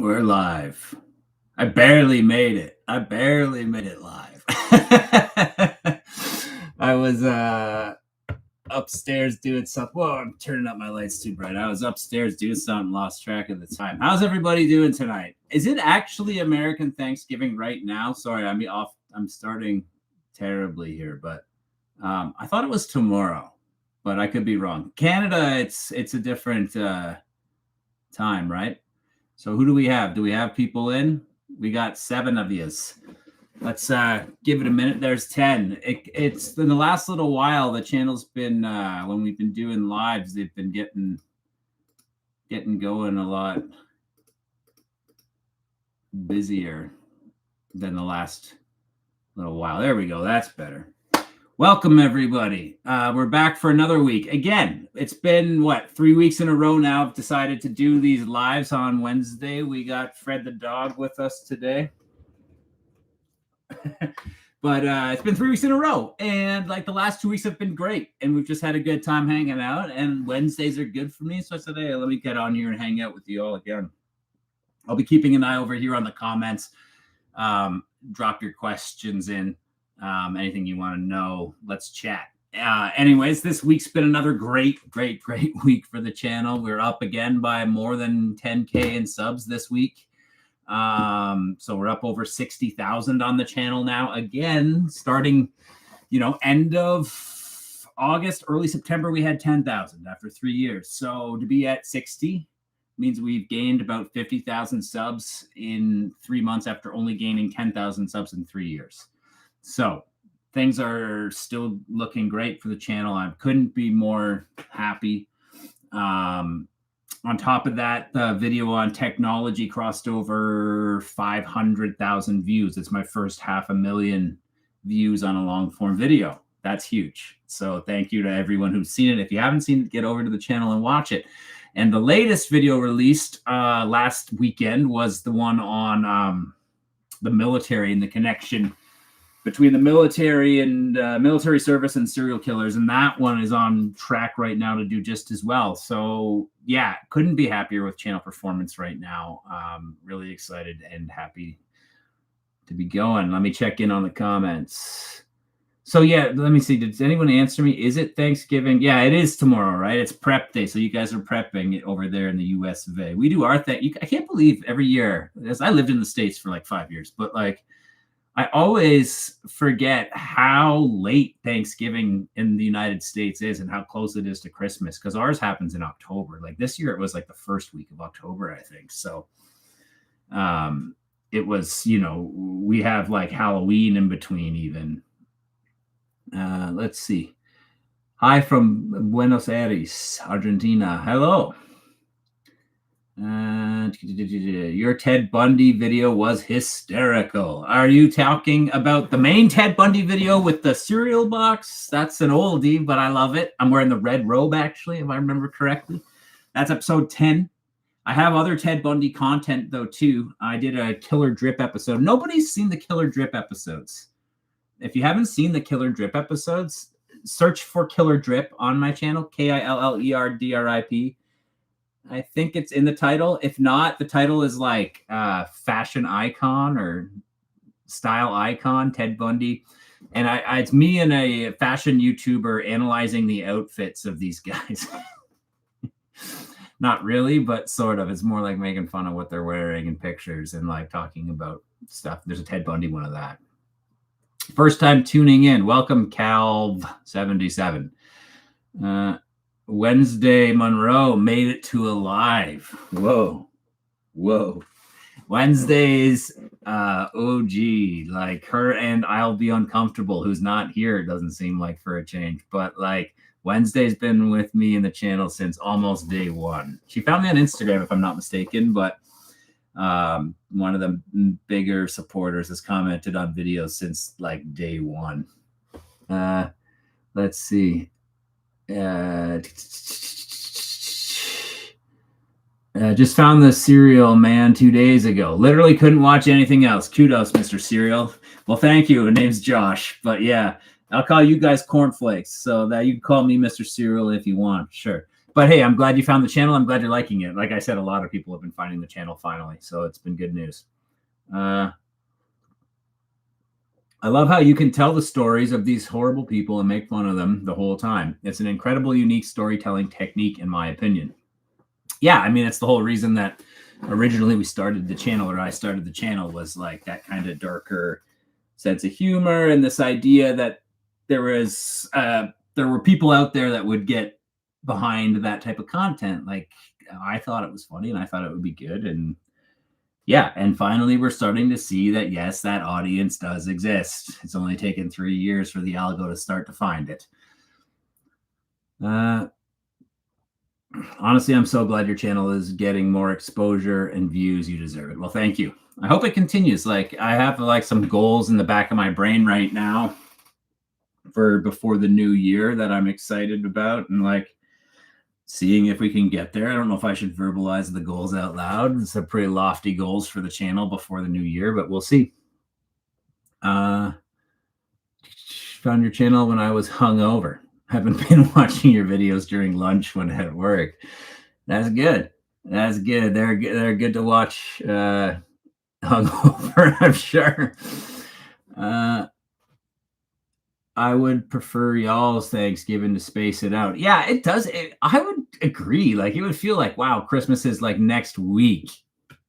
We're live. I barely made it. Live. I was upstairs doing something. Whoa, I'm turning up my lights too bright. I was upstairs doing something, lost track of the time. How's everybody doing tonight? Is it actually American Thanksgiving right now? Sorry, I'm starting terribly here, but I thought it was tomorrow, but I could be wrong. Canada, it's a different time, right? So who do we have? Do we have people in? We got 7 of yous. Let's give it a minute. There's 10. It's in the last little while, the channel's been, when we've been doing lives, they've been getting going a lot busier than the last little while. There we go. That's better. Welcome, everybody. We're back for another week. Again, it's been, 3 weeks in a row now. I've decided to do these lives on Wednesday. We got Fred the dog with us today. But it's been 3 weeks in a row. And the last 2 weeks have been great. And we've just had a good time hanging out. And Wednesdays are good for me. So I said, hey, let me get on here and hang out with you all again. I'll be keeping an eye over here on the comments. Drop your questions in. Anything you want to know, let's chat. Anyways, this week's been another great week for the channel. We're up again by more than 10K in subs this week. So we're up over 60,000 on the channel now. Again, starting, end of August, early September, we had 10,000 after 3 years. So to be at 60 means we've gained about 50,000 subs in 3 months after only gaining 10,000 subs in 3 years. So things are still looking great for the channel. I couldn't be more happy. On top of that, the video on technology crossed over 500,000 views. It's my first 500,000 views on a long form video. That's huge. So thank you to everyone who's seen it. If you haven't seen it, get over to the channel and watch it. And the latest video released last weekend was the one on the military and the connection between the military and military service and serial killers. And that one is on track right now to do just as well. So yeah, couldn't be happier with channel performance right now. Really excited and happy to be going. Let me check in on the comments. So yeah, let me see. Did anyone answer me? Is it Thanksgiving? Yeah, it is tomorrow, right? It's prep day. So you guys are prepping it over there in the US of A. We do our thing. I can't believe every year, as I lived in the States for 5 years, but I always forget how late Thanksgiving in the United States is and how close it is to Christmas, because ours happens in October. This year, it was the first week of October, I think. So it was, we have Halloween in between even. Let's see. Hi from Buenos Aires, Argentina. Hello. Your Ted Bundy video was hysterical. Are you talking about the main Ted Bundy video with the cereal box? That's an oldie, but I love it. I'm wearing the red robe, actually, if I remember correctly. That's episode 10. I have other Ted Bundy content, though, too. I did a Killer Drip episode. Nobody's seen the Killer Drip episodes. If you haven't seen the Killer Drip episodes, search for Killer Drip on my channel, KILLERDRIP. I think it's in the title. If not, the title is fashion icon or style icon, Ted Bundy. And it's me and a fashion YouTuber analyzing the outfits of these guys. Not really, but sort of. It's more like making fun of what they're wearing in pictures and talking about stuff. There's a Ted Bundy one of that. First time tuning in. Welcome, Calv77. Wednesday Monroe made it to a live. Whoa. Wednesday's OG, her and I'll Be Uncomfortable, who's not here, it doesn't seem like, for a change. But Wednesday's been with me in the channel since almost day one. She found me on Instagram, if I'm not mistaken, but one of the bigger supporters has commented on videos since day one. Let's see. Just found the Serial Man 2 days ago. Literally couldn't watch anything else. Kudos, Mr. Serial. Well, thank you. My name's Josh. But yeah, I'll call you guys cornflakes. So that you can call me Mr. Serial if you want. Sure. But hey, I'm glad you found the channel. I'm glad you're liking it. Like I said, a lot of people have been finding the channel finally, so it's been good news. I love how you can tell the stories of these horrible people and make fun of them the whole time. It's an incredible, unique storytelling technique, in my opinion. Yeah, I mean, it's the whole reason that originally we started the channel, or I started the channel, was like that kind of darker sense of humor and this idea that there were people out there that would get behind that type of content. Like, I thought it was funny and I thought it would be good, and yeah, and finally we're starting to see that, yes, that audience does exist. It's only taken 3 years for the algo to start to find it. Honestly, I'm so glad your channel is getting more exposure and views. You deserve it. Well, thank you. I hope it continues. Like, I have like some goals in the back of my brain right now for before the new year that I'm excited about, and like seeing if we can get there. I don't know if I should verbalize the goals out loud. It's a pretty lofty goals for the channel before the new year, but we'll see. Found your channel when I was hungover. Haven't been watching your videos during lunch when at work. That's good. That's good. They're good to watch hungover, I'm sure. I would prefer y'all's Thanksgiving to space it out. Yeah, it does. I would agree. Like, it would feel like, wow, Christmas is like next week.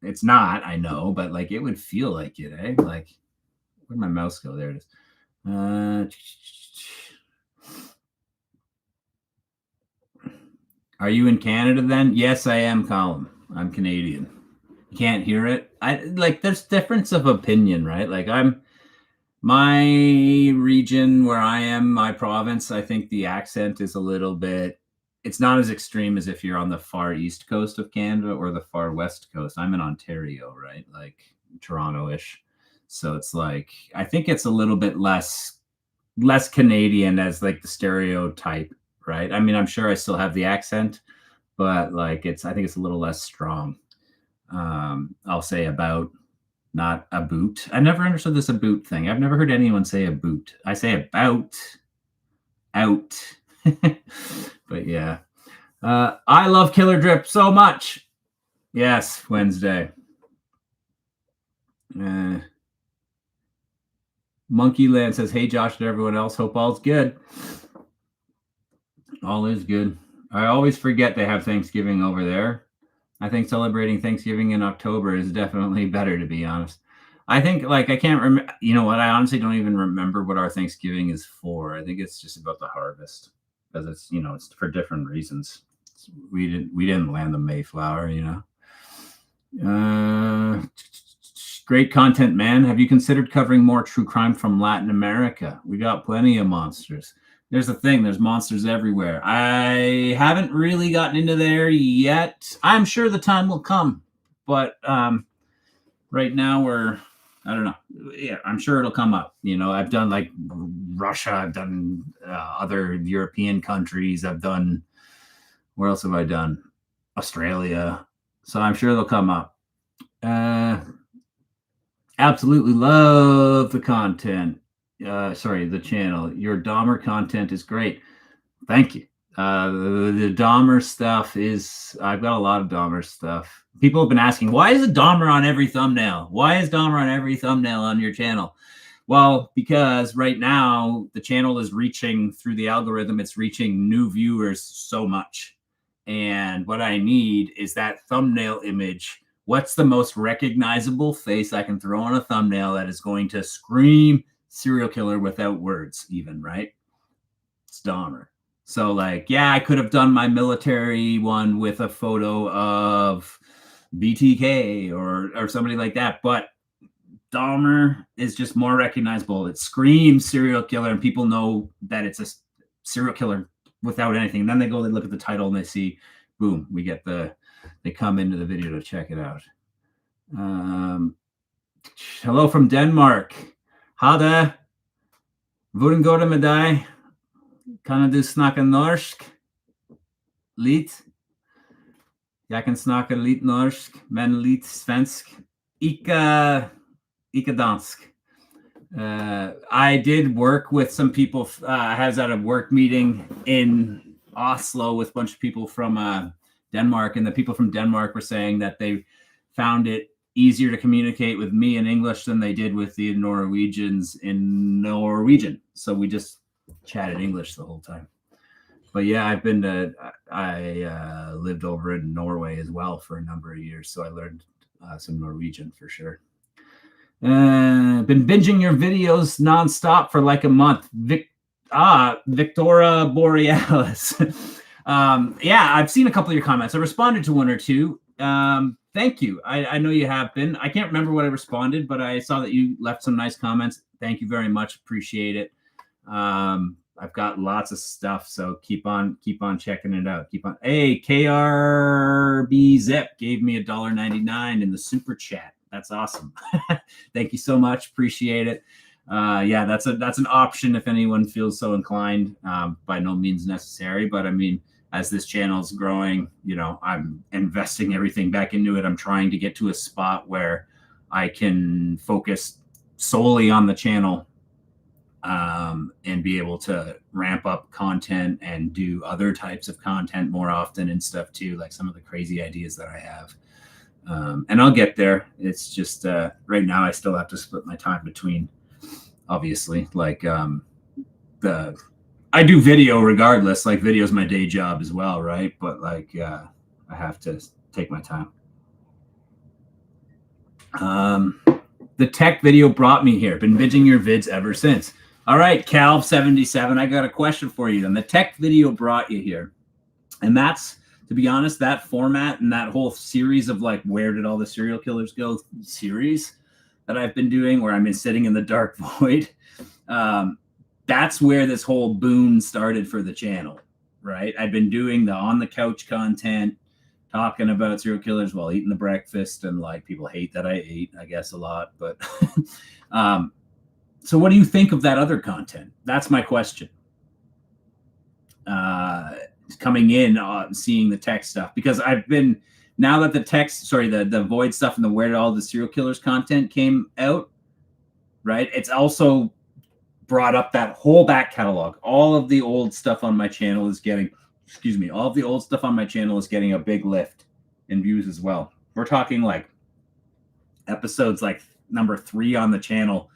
It's not, I know, but like it would feel like it, eh? Like, where'd my mouse go? There it is. Are you in Canada then? Yes, I am, Colin. I'm Canadian. You can't hear it. I like, there's difference of opinion, right? Like, my region where I am, my province, I think the accent is a little bit, it's not as extreme as if you're on the far east coast of Canada or the far west coast. I'm in Ontario, right? Like Toronto-ish. So it's like, I think it's a little bit less Canadian as like the stereotype, right? I mean, I'm sure I still have the accent, but like I think it's a little less strong. I'll say about, not a boot. I never understood this a boot thing. I've never heard anyone say a boot. I say about, out. But yeah. I love Killer Drip so much. Yes, Wednesday. Monkeyland says, hey, Josh and everyone else. Hope all's good. All is good. I always forget they have Thanksgiving over there. I think celebrating Thanksgiving in October is definitely better, to be honest. I think, like, I can't remember, you know what? I honestly don't even remember what our Thanksgiving is for. I think it's just about the harvest, because it's, you know, it's for different reasons. We didn't land the Mayflower, you know. Great content, man. Have you considered covering more true crime from Latin America? We got plenty of monsters. There's the thing, there's monsters everywhere. I haven't really gotten into there yet. I'm sure the time will come, but right now I don't know. Yeah, I'm sure it'll come up. You know, I've done like Russia, I've done other European countries, I've done, where else have I done? Australia. So I'm sure they'll come up. Absolutely love the content. The channel. Your Dahmer content is great. Thank you. The Dahmer stuff is, I've got a lot of Dahmer stuff. People have been asking, why is a Dahmer on every thumbnail? Why is Dahmer on every thumbnail on your channel? Well, because right now the channel is reaching, through the algorithm, it's reaching new viewers so much. And what I need is that thumbnail image. What's the most recognizable face I can throw on a thumbnail that is going to scream serial killer without words even, right? It's Dahmer. So like, yeah, I could have done my military one with a photo of BTK or somebody like that, but Dahmer is just more recognizable. It screams serial killer, and people know that it's a serial killer without anything. And then they look at the title, and they see, boom, they come into the video to check it out. Hello from Denmark. Ha det. Hvordan går det med dig? Kan du snakke norsk? Lidt? Jeg kan snakke lidt norsk, men lidt svensk. Ikke dansk. I did work with some people. I was at a work meeting in Oslo with a bunch of people from Denmark, and the people from Denmark were saying that they found it easier to communicate with me in English than they did with the Norwegians in Norwegian. So we just chatted English the whole time. But yeah, I lived over in Norway as well for a number of years, so I learned some Norwegian for sure. Been binging your videos nonstop for like a month. Victoria Borealis. Yeah, I've seen a couple of your comments. I responded to one or two. Thank you. I know you have been. I can't remember what I responded, but I saw that you left some nice comments. Thank you very much. Appreciate it. I've got lots of stuff, so keep on checking it out. Hey, KRB Zip gave me $1.99 in the super chat. That's awesome. Thank you so much. Appreciate it. Yeah, that's an option if anyone feels so inclined. By no means necessary, but I mean, as this channel's growing, I'm investing everything back into it. I'm trying to get to a spot where I can focus solely on the channel, and be able to ramp up content and do other types of content more often and stuff too, like some of the crazy ideas that I have. And I'll get there. It's just right now I still have to split my time between, obviously, like I do video regardless. Like video is my day job as well, right? But like I have to take my time. The tech video brought me here. Been binging your vids ever since. All right, Calv77, I got a question for you. And the tech video brought you here. And that's, to be honest, that format and that whole series of like, where did all the serial killers go series that I've been doing, where I've been sitting in the dark void. That's where this whole boom started for the channel, right? I've been doing the on the couch content, talking about serial killers while eating the breakfast. And like, people hate that I ate, I guess, a lot, but so what do you think of that other content? That's my question. Coming in, seeing the tech stuff, because I've been, now that the void stuff and the where did all the serial killers content came out, right? It's also brought up that whole back catalog. All of the old stuff on my channel is getting, all of the old stuff on my channel is getting a big lift in views as well. We're talking like episodes like number 3 on the channel,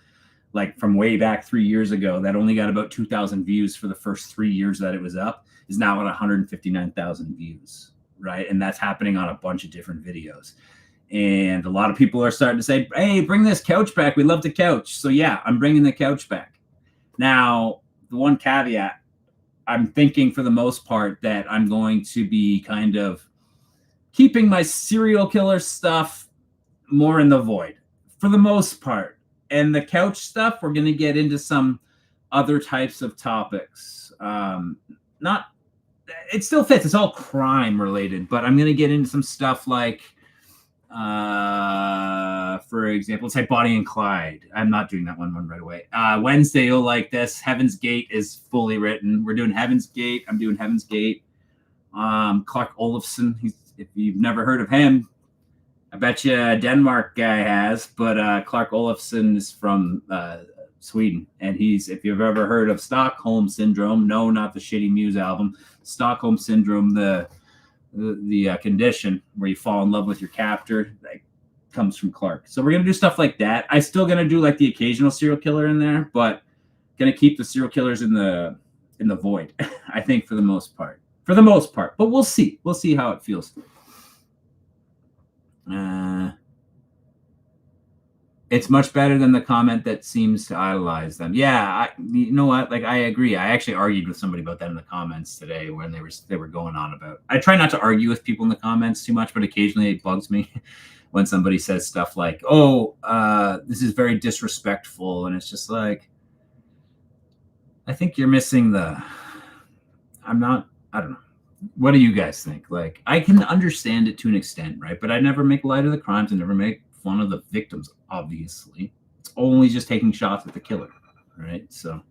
like from way back 3 years ago, that only got about 2,000 views for the first 3 years that it was up, is now at 159,000 views, right? And that's happening on a bunch of different videos. And a lot of people are starting to say, hey, bring this couch back. We love the couch. So yeah, I'm bringing the couch back. Now, the one caveat, I'm thinking for the most part that I'm going to be kind of keeping my serial killer stuff more in the void for the most part. And the couch stuff, we're going to get into some other types of topics. It still fits. It's all crime related, but I'm going to get into some stuff like, for example, let's say Bonnie and Clyde. I'm not doing that one right away. Wednesday, you'll like this. Heaven's Gate is fully written. We're doing Heaven's Gate. I'm doing Heaven's Gate. Clark Olofsson. If you've never heard of him, I bet you a Denmark guy has, but Clark Olofsson is from Sweden. And if you've ever heard of Stockholm Syndrome, no, not the Shitty Muse album, Stockholm Syndrome, the condition where you fall in love with your captor, that comes from Clark. So we're going to do stuff like that. I'm still going to do like the occasional serial killer in there, but going to keep the serial killers in the void, I think, for the most part. But we'll see. We'll see how it feels. It's much better than the comment that seems to idolize them. Yeah, you know what? Like, I agree. I actually argued with somebody about that in the comments today when they were going on about. I try not to argue with people in the comments too much, but occasionally it bugs me when somebody says stuff like, "Oh, this is very disrespectful," and it's just like, I think you're missing the. I don't know. What do you guys think? Like, I can understand it to an extent, right? But I never make light of the crimes and never make fun of the victims, obviously. It's only just taking shots at the killer, right? So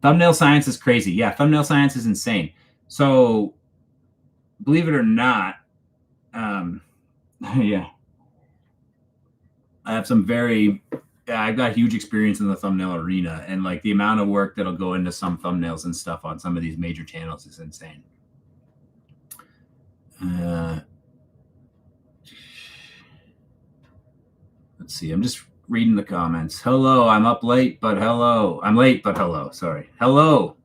thumbnail science is crazy. Yeah, thumbnail science is insane. So believe it or not, yeah, I have some very I've got huge experience in the thumbnail arena, and like the amount of work that'll go into some thumbnails and stuff on some of these major channels is insane. Let's see. I'm just reading the comments. Hello, I'm up late, but hello. I'm late, but hello. Sorry. Hello,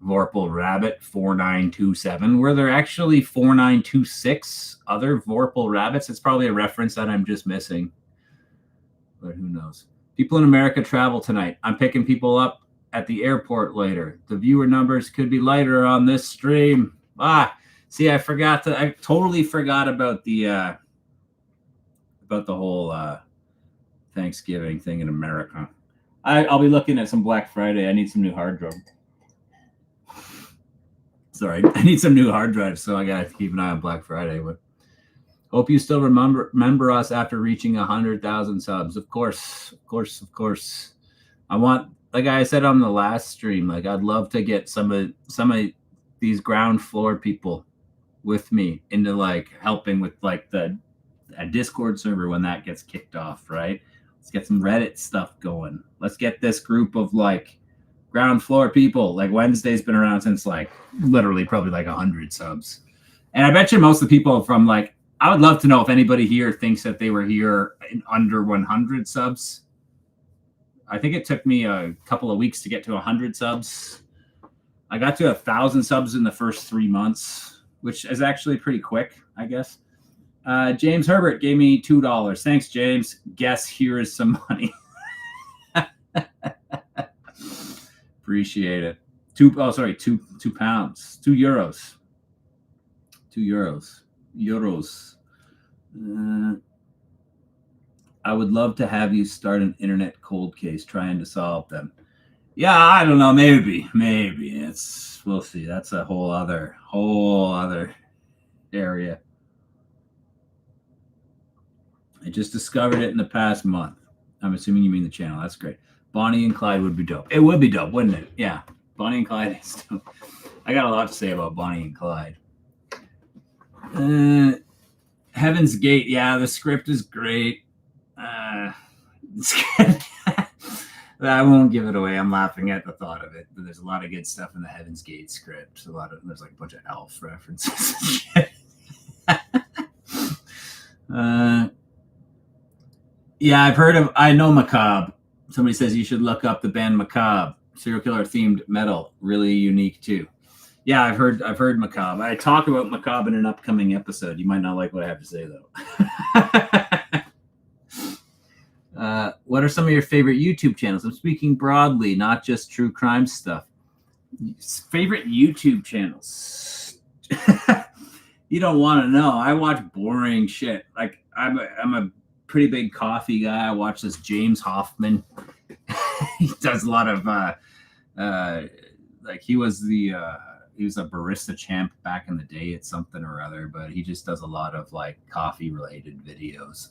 Vorpal Rabbit 4927. Were there actually 4926 other Vorpal Rabbits? It's probably a reference that I'm just missing. But who knows? People in America travel tonight. I'm picking people up at the airport later. The viewer numbers could be lighter on this stream. See, I totally forgot about the whole Thanksgiving thing in America. I'll be looking at some Black Friday. I need some new hard drive. Sorry, I need some new hard drives, so I gotta keep an eye on Black Friday. But hope you still remember us after reaching 100,000 subs. Of course. I want, like I said on the last stream, like I'd love to get some of these ground floor people with me into like helping with like a Discord server when that gets kicked off, right? Let's get some Reddit stuff going. Let's get this group of like ground floor people. Like Wednesday's been around since like literally probably like 100 subs. And I bet you most of the people from like, I would love to know if anybody here thinks that they were here in under 100 subs. I think it took me a couple of weeks to get to 100 subs. I got to 1,000 subs in the first 3 months, which is actually pretty quick, I guess. James Herbert gave me $2. Thanks, James. Guess here is some money. Appreciate it. 2 pounds. 2 euros. 2 euros. I would love to have you start an internet cold case trying to solve them. Yeah, I don't know. Maybe we'll see. That's a whole other area. I just discovered it in the past month. I'm assuming you mean the channel. That's great. Bonnie and Clyde would be dope. It would be dope, wouldn't it? Yeah. Bonnie and Clyde is dope. I got a lot to say about Bonnie and Clyde. Heaven's Gate. Yeah, the script is great. I won't give it away. I'm laughing at the thought of it, but there's a lot of good stuff in the Heaven's Gate script. There's like a bunch of elf references. Yeah, I know Macabre. Somebody says you should look up the band Macabre. Serial killer themed metal, really unique too. Yeah, I've heard Macabre. I talk about Macabre in an upcoming episode. You might not like what I have to say though. What are some of your favorite YouTube channels? I'm speaking broadly, not just true crime stuff. Favorite YouTube channels? You don't want to know. I watch boring shit. Like I'm a pretty big coffee guy. I watch this James Hoffman. He does a lot of like he was a barista champ back in the day at something or other, but he just does a lot of like coffee related videos.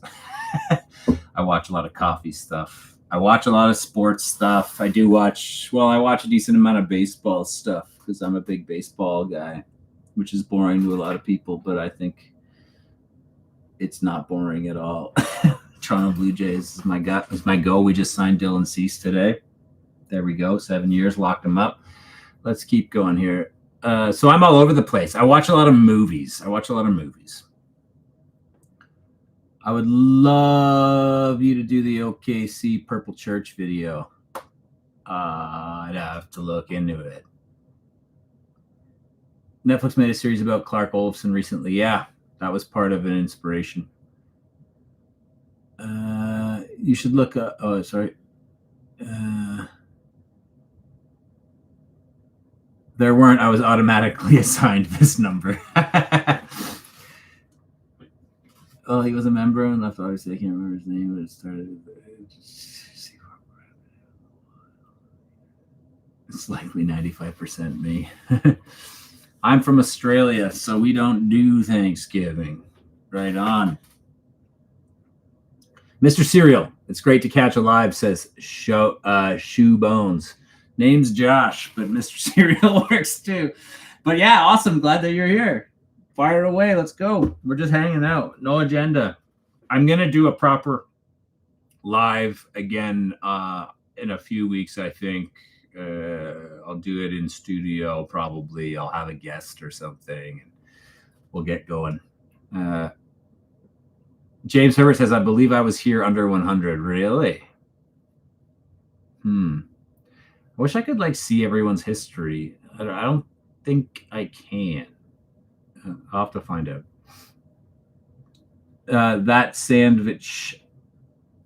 I watch a lot of coffee stuff. I watch a lot of sports stuff. I watch a decent amount of baseball stuff because I'm a big baseball guy, which is boring to a lot of people, but I think it's not boring at all. Toronto Blue Jays is my go. We just signed Dylan Cease today. There we go. 7 years, locked him up. Let's keep going here. So I'm all over the place. I watch a lot of movies. I would love you to do the OKC Purple Church video. I'd have to look into it. Netflix made a series about Clark Olofsson recently. Yeah, that was part of an inspiration. You should look up. Oh, sorry. There weren't. I was automatically assigned this number. Oh, he was a member and left. Obviously, I can't remember his name, but it started. It's likely 95% me. I'm from Australia, so we don't do Thanksgiving. Right on. Mr. Cereal, it's great to catch alive, says Shoe Bones. Name's Josh, but Mr. Cereal works too. But yeah, awesome. Glad that you're here. Fire it away. Let's go. We're just hanging out. No agenda. I'm going to do a proper live again in a few weeks, I think. I'll do it in studio probably. I'll have a guest or something, and we'll get going. James Herbert says, I believe I was here under 100. Really? I wish I could like see everyone's history. I don't think I can. I'll have to find out. That sandwich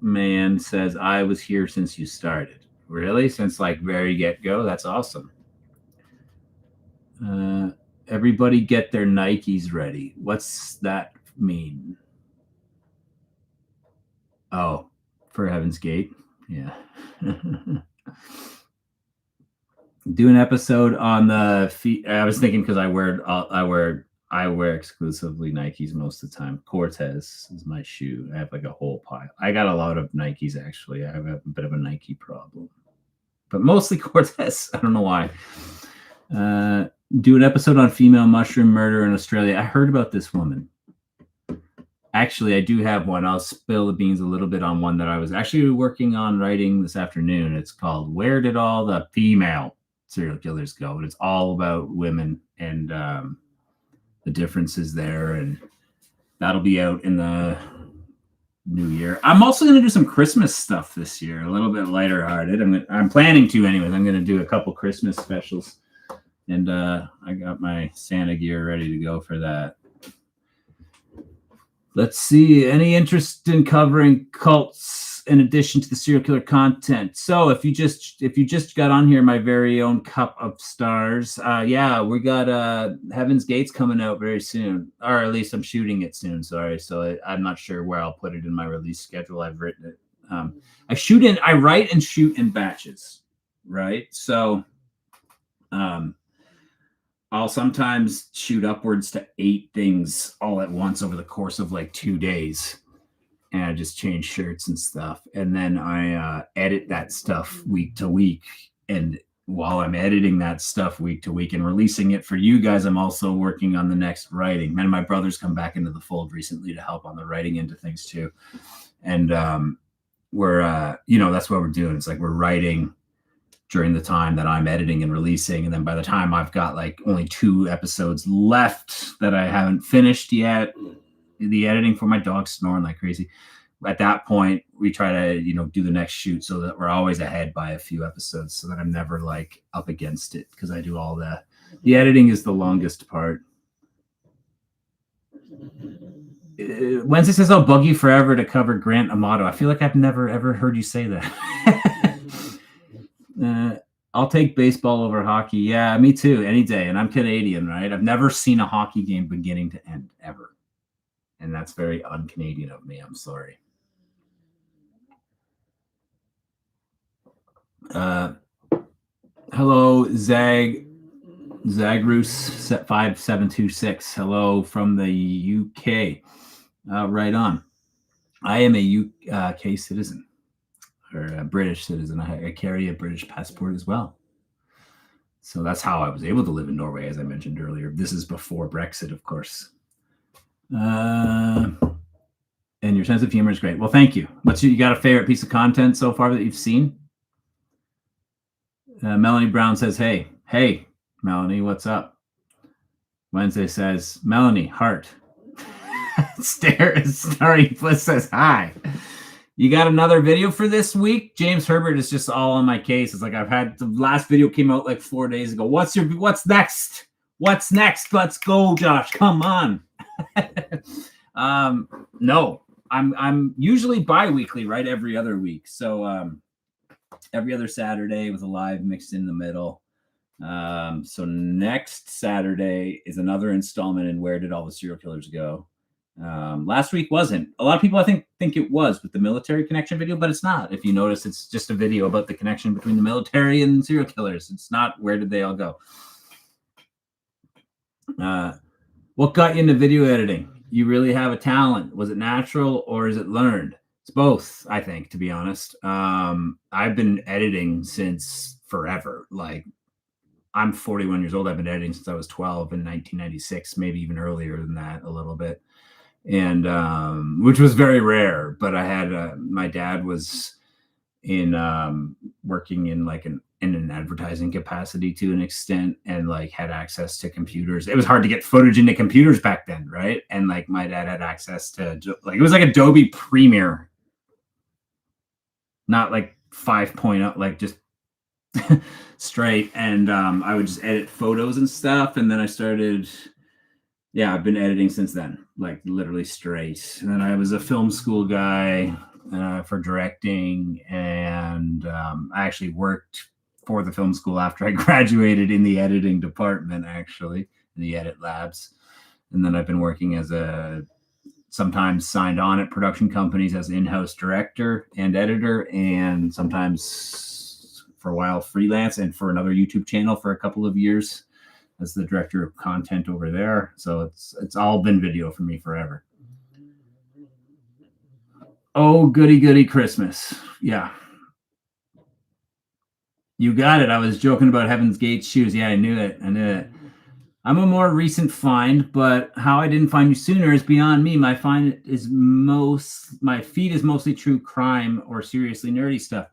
man says, I was here since you started. Really? Since like very get go? That's awesome. Everybody get their Nikes ready. What's that mean? Oh, for Heaven's Gate. Yeah. Do an episode on the feet. I was thinking because I wear exclusively Nikes most of the time. Cortez is my shoe. I have like a whole pile. I got a lot of Nikes actually. I have a bit of a Nike problem, but mostly Cortez. I don't know why. Do an episode on female mushroom murder in Australia. I heard about this woman. Actually, I do have one. I'll spill the beans a little bit on one that I was actually working on writing this afternoon. It's called Where Did All the Female Serial Killers Go? And it's all about women and the differences there. And that'll be out in the new year. I'm also going to do some Christmas stuff this year, a little bit lighter hearted. I'm planning to anyways. I'm going to do a couple Christmas specials. And I got my Santa gear ready to go for that. Let's see. Any interest in covering cults in addition to the serial killer content? So if you just got on here, my very own cup of stars. Yeah, we got Heaven's Gates coming out very soon, or at least I'm shooting it soon. Sorry, so I'm not sure where I'll put it in my release schedule. I've written it. I write and shoot in batches, right? So, I'll sometimes shoot upwards to 8 things all at once over the course of like 2 days. And I just change shirts and stuff. And then I edit that stuff week to week. And while I'm editing that stuff week to week and releasing it for you guys, I'm also working on the next writing. And my brother's come back into the fold recently to help on the writing into things too. And we're, that's what we're doing. It's like we're writing during the time that I'm editing and releasing. And then by the time I've got like only 2 episodes left that I haven't finished yet, the editing for my dog snoring like crazy. At that point, we try to, do the next shoot so that we're always ahead by a few episodes so that I'm never like up against it because I do all that. The editing is the longest part. Wednesday says, I'll bug you forever to cover Grant Amato. I feel like I've never ever heard you say that. I'll take baseball over hockey. Yeah, me too, any day. And I'm Canadian, right? I've never seen a hockey game beginning to end, ever. And that's very un-Canadian of me. I'm sorry. Hello, Zagrus 5726. Hello from the UK. Right on. I am a UK citizen. Or a British citizen. I carry a British passport as well. So that's how I was able to live in Norway, as I mentioned earlier. This is before Brexit, of course. And your sense of humor is great. Well, thank you. You got a favorite piece of content so far that you've seen? Melanie Brown says, hey, Melanie, what's up? Wednesday says, Melanie, heart. Starry Bliss says, hi. You got another video for this week? James Herbert is just all on my case. It's like I've had the last video came out like 4 days ago. What's next? What's next? Let's go, Josh. Come on. No, I'm usually bi-weekly, right? Every other week. So every other Saturday with a live mixed in the middle. So next Saturday is another installment in Where Did All the Serial Killers Go? Last week wasn't. A lot of people I think it was with the military connection video, but it's not. If you notice, it's just a video about the connection between the military and serial killers. It's not where did they all go. What got you into video editing? You really have a talent. Was it natural or is it learned? It's both, I think, to be honest. I've been editing since forever. Like, I'm 41 years old. I've been editing since I was 12 in 1996, maybe even earlier than that a little bit. and which was very rare. But I had my dad was in working in like in an advertising capacity to an extent, and like had access to computers. It was hard to get footage into computers back then, right? And like my dad had access to like, it was like Adobe Premiere, not like 5.0, like just straight. And I would just edit photos and stuff, and then I started, yeah, I've been editing since then, like literally straight. And then I was a film school guy for directing, and I actually worked for the film school after I graduated in the editing department, actually, in the edit labs. And then I've been working as a sometimes signed on at production companies as in-house director and editor, and sometimes for a while freelance, and for another YouTube channel for a couple of years as the director of content over there. So it's all been video for me forever. Oh, goody goody Christmas. Yeah. You got it. I was joking about Heaven's Gate shoes. Yeah, I knew it. I knew it. I'm a more recent find, but how I didn't find you sooner is beyond me. My feed is mostly true crime or seriously nerdy stuff.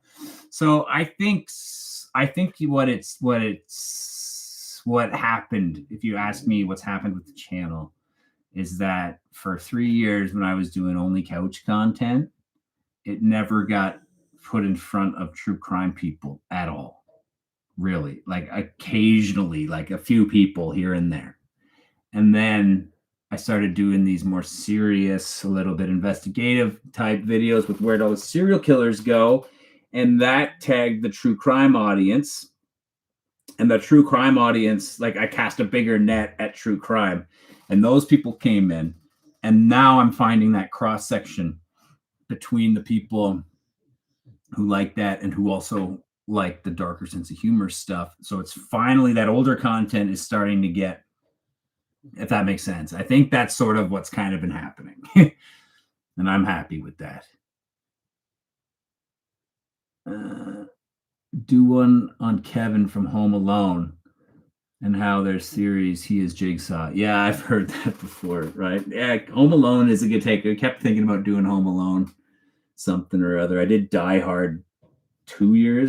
So I think what happened, if you ask me what's happened with the channel, is that for 3 years when I was doing only couch content, it never got put in front of true crime people at all. Really, like occasionally, like a few people here and there. And then I started doing these more serious, a little bit investigative type videos with where'd all the serial killers go. And that tagged the true crime audience. And the true crime audience, like I cast a bigger net at true crime. And those people came in. And now I'm finding that cross section between the people who like that and who also like the darker sense of humor stuff. So it's finally that older content is starting to get, if that makes sense. I think that's sort of what's kind of been happening. And I'm happy with that. Do one on Kevin from Home Alone and how their series he is Jigsaw. Yeah, I've heard that before, right? Yeah, Home Alone is a good take. I kept thinking about doing Home Alone something or other. I did Die Hard 2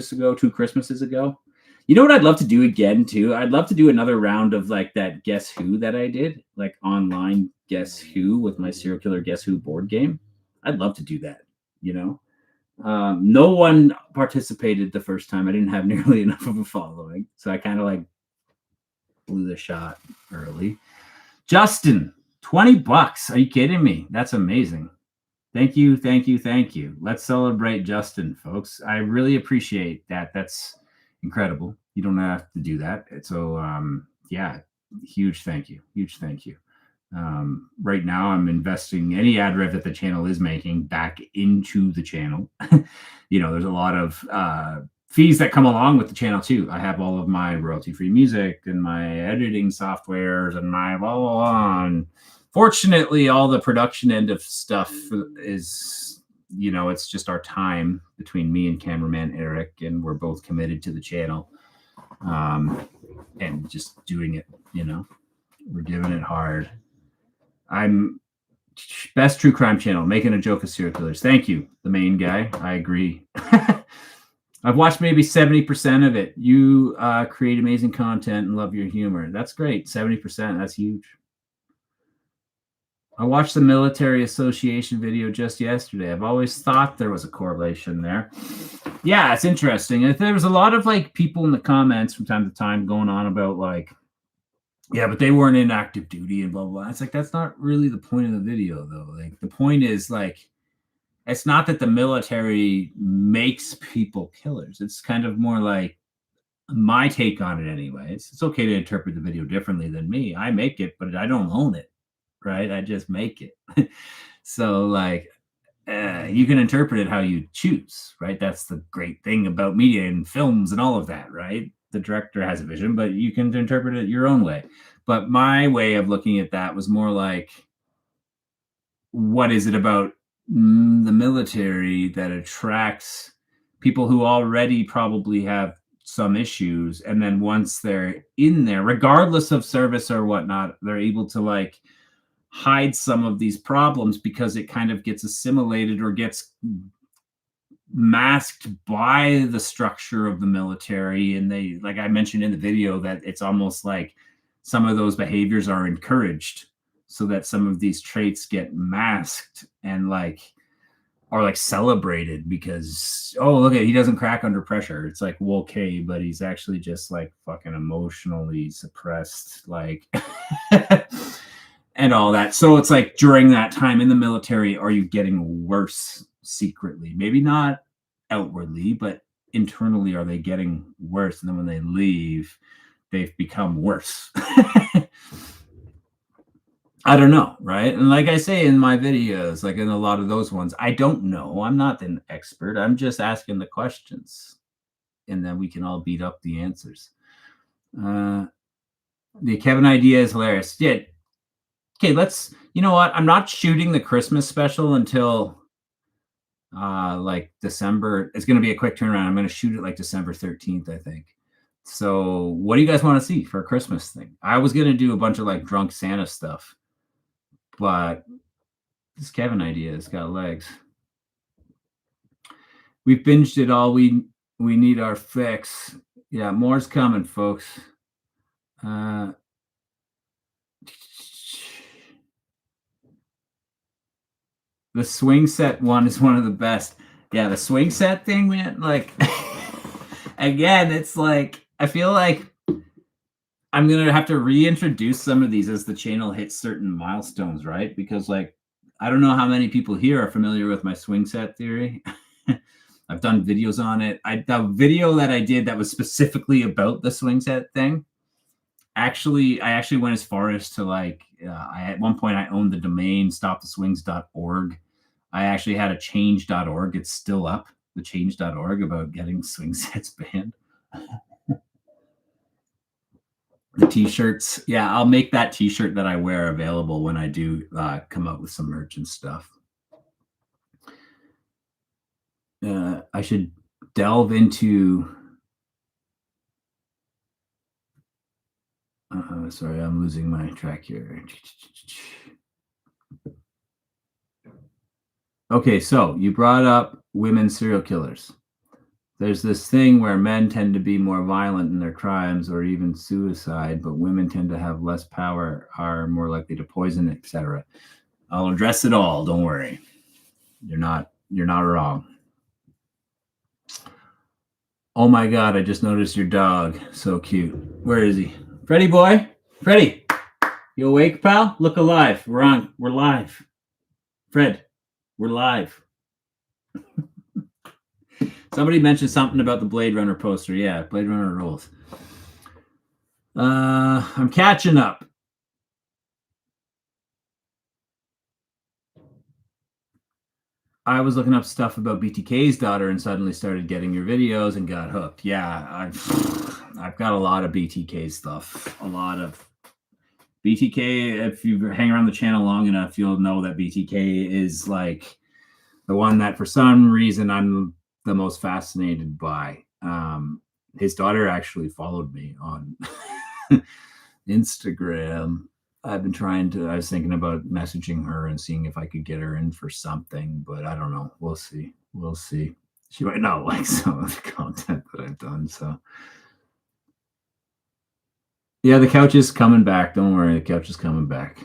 Christmases ago. You know what I'd love to do again too? I'd love to do another round of like that Guess Who that I did, like online Guess Who with my serial killer Guess Who board game. I'd love to do that, you know? No one participated the first time. I didn't have nearly enough of a following. So I kind of like blew the shot early. Justin, $20. Are you kidding me? That's amazing. Thank you. Let's celebrate Justin, folks. I really appreciate that. That's incredible. You don't have to do that. So, yeah, huge thank you. Right now, I'm investing any ad rev that the channel is making back into the channel. There's a lot of fees that come along with the channel too. I have all of my royalty-free music and my editing softwares and my blah, blah, blah. And fortunately, all the production end of stuff is, it's just our time between me and cameraman Eric, and we're both committed to the channel and just doing it, we're giving it hard. I'm best true crime channel, making a joke of serial killers. Thank you, the main guy. I agree. I've watched maybe 70% of it. You create amazing content and love your humor. That's great. 70%. That's huge. I watched the Military Association video just yesterday. I've always thought there was a correlation there. Yeah, it's interesting. There was a lot of like people in the comments from time to time going on about like, yeah, but they weren't in active duty and blah, blah, blah. It's like, that's not really the point of the video, though. Like, the point is, like, it's not that the military makes people killers. It's kind of more like my take on it anyways. It's okay to interpret the video differently than me. I make it, but I don't own it, right? I just make it. So, like, you can interpret it how you choose, right? That's the great thing about media and films and all of that, right? The director has a vision, but you can interpret it your own way. But my way of looking at that was more like, what is it about the military that attracts people who already probably have some issues, and then once they're in there, regardless of service or whatnot, they're able to like hide some of these problems because it kind of gets assimilated or gets masked by the structure of the military. And they, like I mentioned in the video, that it's almost like some of those behaviors are encouraged so that some of these traits get masked and like are like celebrated because, oh, look at, he doesn't crack under pressure. It's like, well, okay, but he's actually just like fucking emotionally suppressed, like and all that. So it's like during that time in the military, are you getting worse secretly? Maybe not outwardly, but internally, are they getting worse? And then when they leave, they've become worse. I don't know, right? And like I say in my videos, like in a lot of those ones, I don't know. I'm not an expert. I'm just asking the questions, and then we can all beat up the answers. The Kevin idea is hilarious. Yeah. Okay, let's. You know what? I'm not shooting the Christmas special until like December. It's going to be a quick turnaround. I'm going to shoot it like December 13th, I think. So, what do you guys want to see for a Christmas thing? I was going to do a bunch of like drunk Santa stuff, but this Kevin idea has got legs. We've binged it all. We need our fix. Yeah, more's coming, folks. The swing set one is one of the best. Yeah, the swing set thing, man. Like, again, it's like I feel like I'm gonna have to reintroduce some of these as the channel hits certain milestones, right? Because like I don't know how many people here are familiar with my swing set theory. I've done videos on it. The video that I did that was specifically about the swing set thing. I actually went as far as to like at one point I owned the domain stoptheswings.org. I actually had a change.org. It's still up, the change.org, about getting swing sets banned. The t-shirts, yeah, I'll make that t-shirt that I wear available when I do come out with some merch and stuff. I should delve into sorry, I'm losing my track here. Okay, so you brought up women serial killers. There's this thing where men tend to be more violent in their crimes or even suicide, but women tend to have less power, are more likely to poison, etc. I'll address it all. Don't worry. You're not wrong. Oh my God, I just noticed your dog. So cute. Where is he? Freddy boy? Freddy, you awake, pal? Look alive. We're on. We're live. Fred, we're live. Somebody mentioned something about the Blade Runner poster. Yeah, Blade Runner rules. I'm catching up. I was looking up stuff about BTK's daughter and suddenly started getting your videos and got hooked. Yeah, I've got a lot of BTK stuff. A lot of BTK. If you hang around the channel long enough, you'll know that BTK is like the one that for some reason I'm the most fascinated by. His daughter actually followed me on Instagram. I was thinking about messaging her and seeing if I could get her in for something, but I don't know. We'll see. She might not like some of the content that I've done. So yeah, the couch is coming back. Don't worry, the couch is coming back.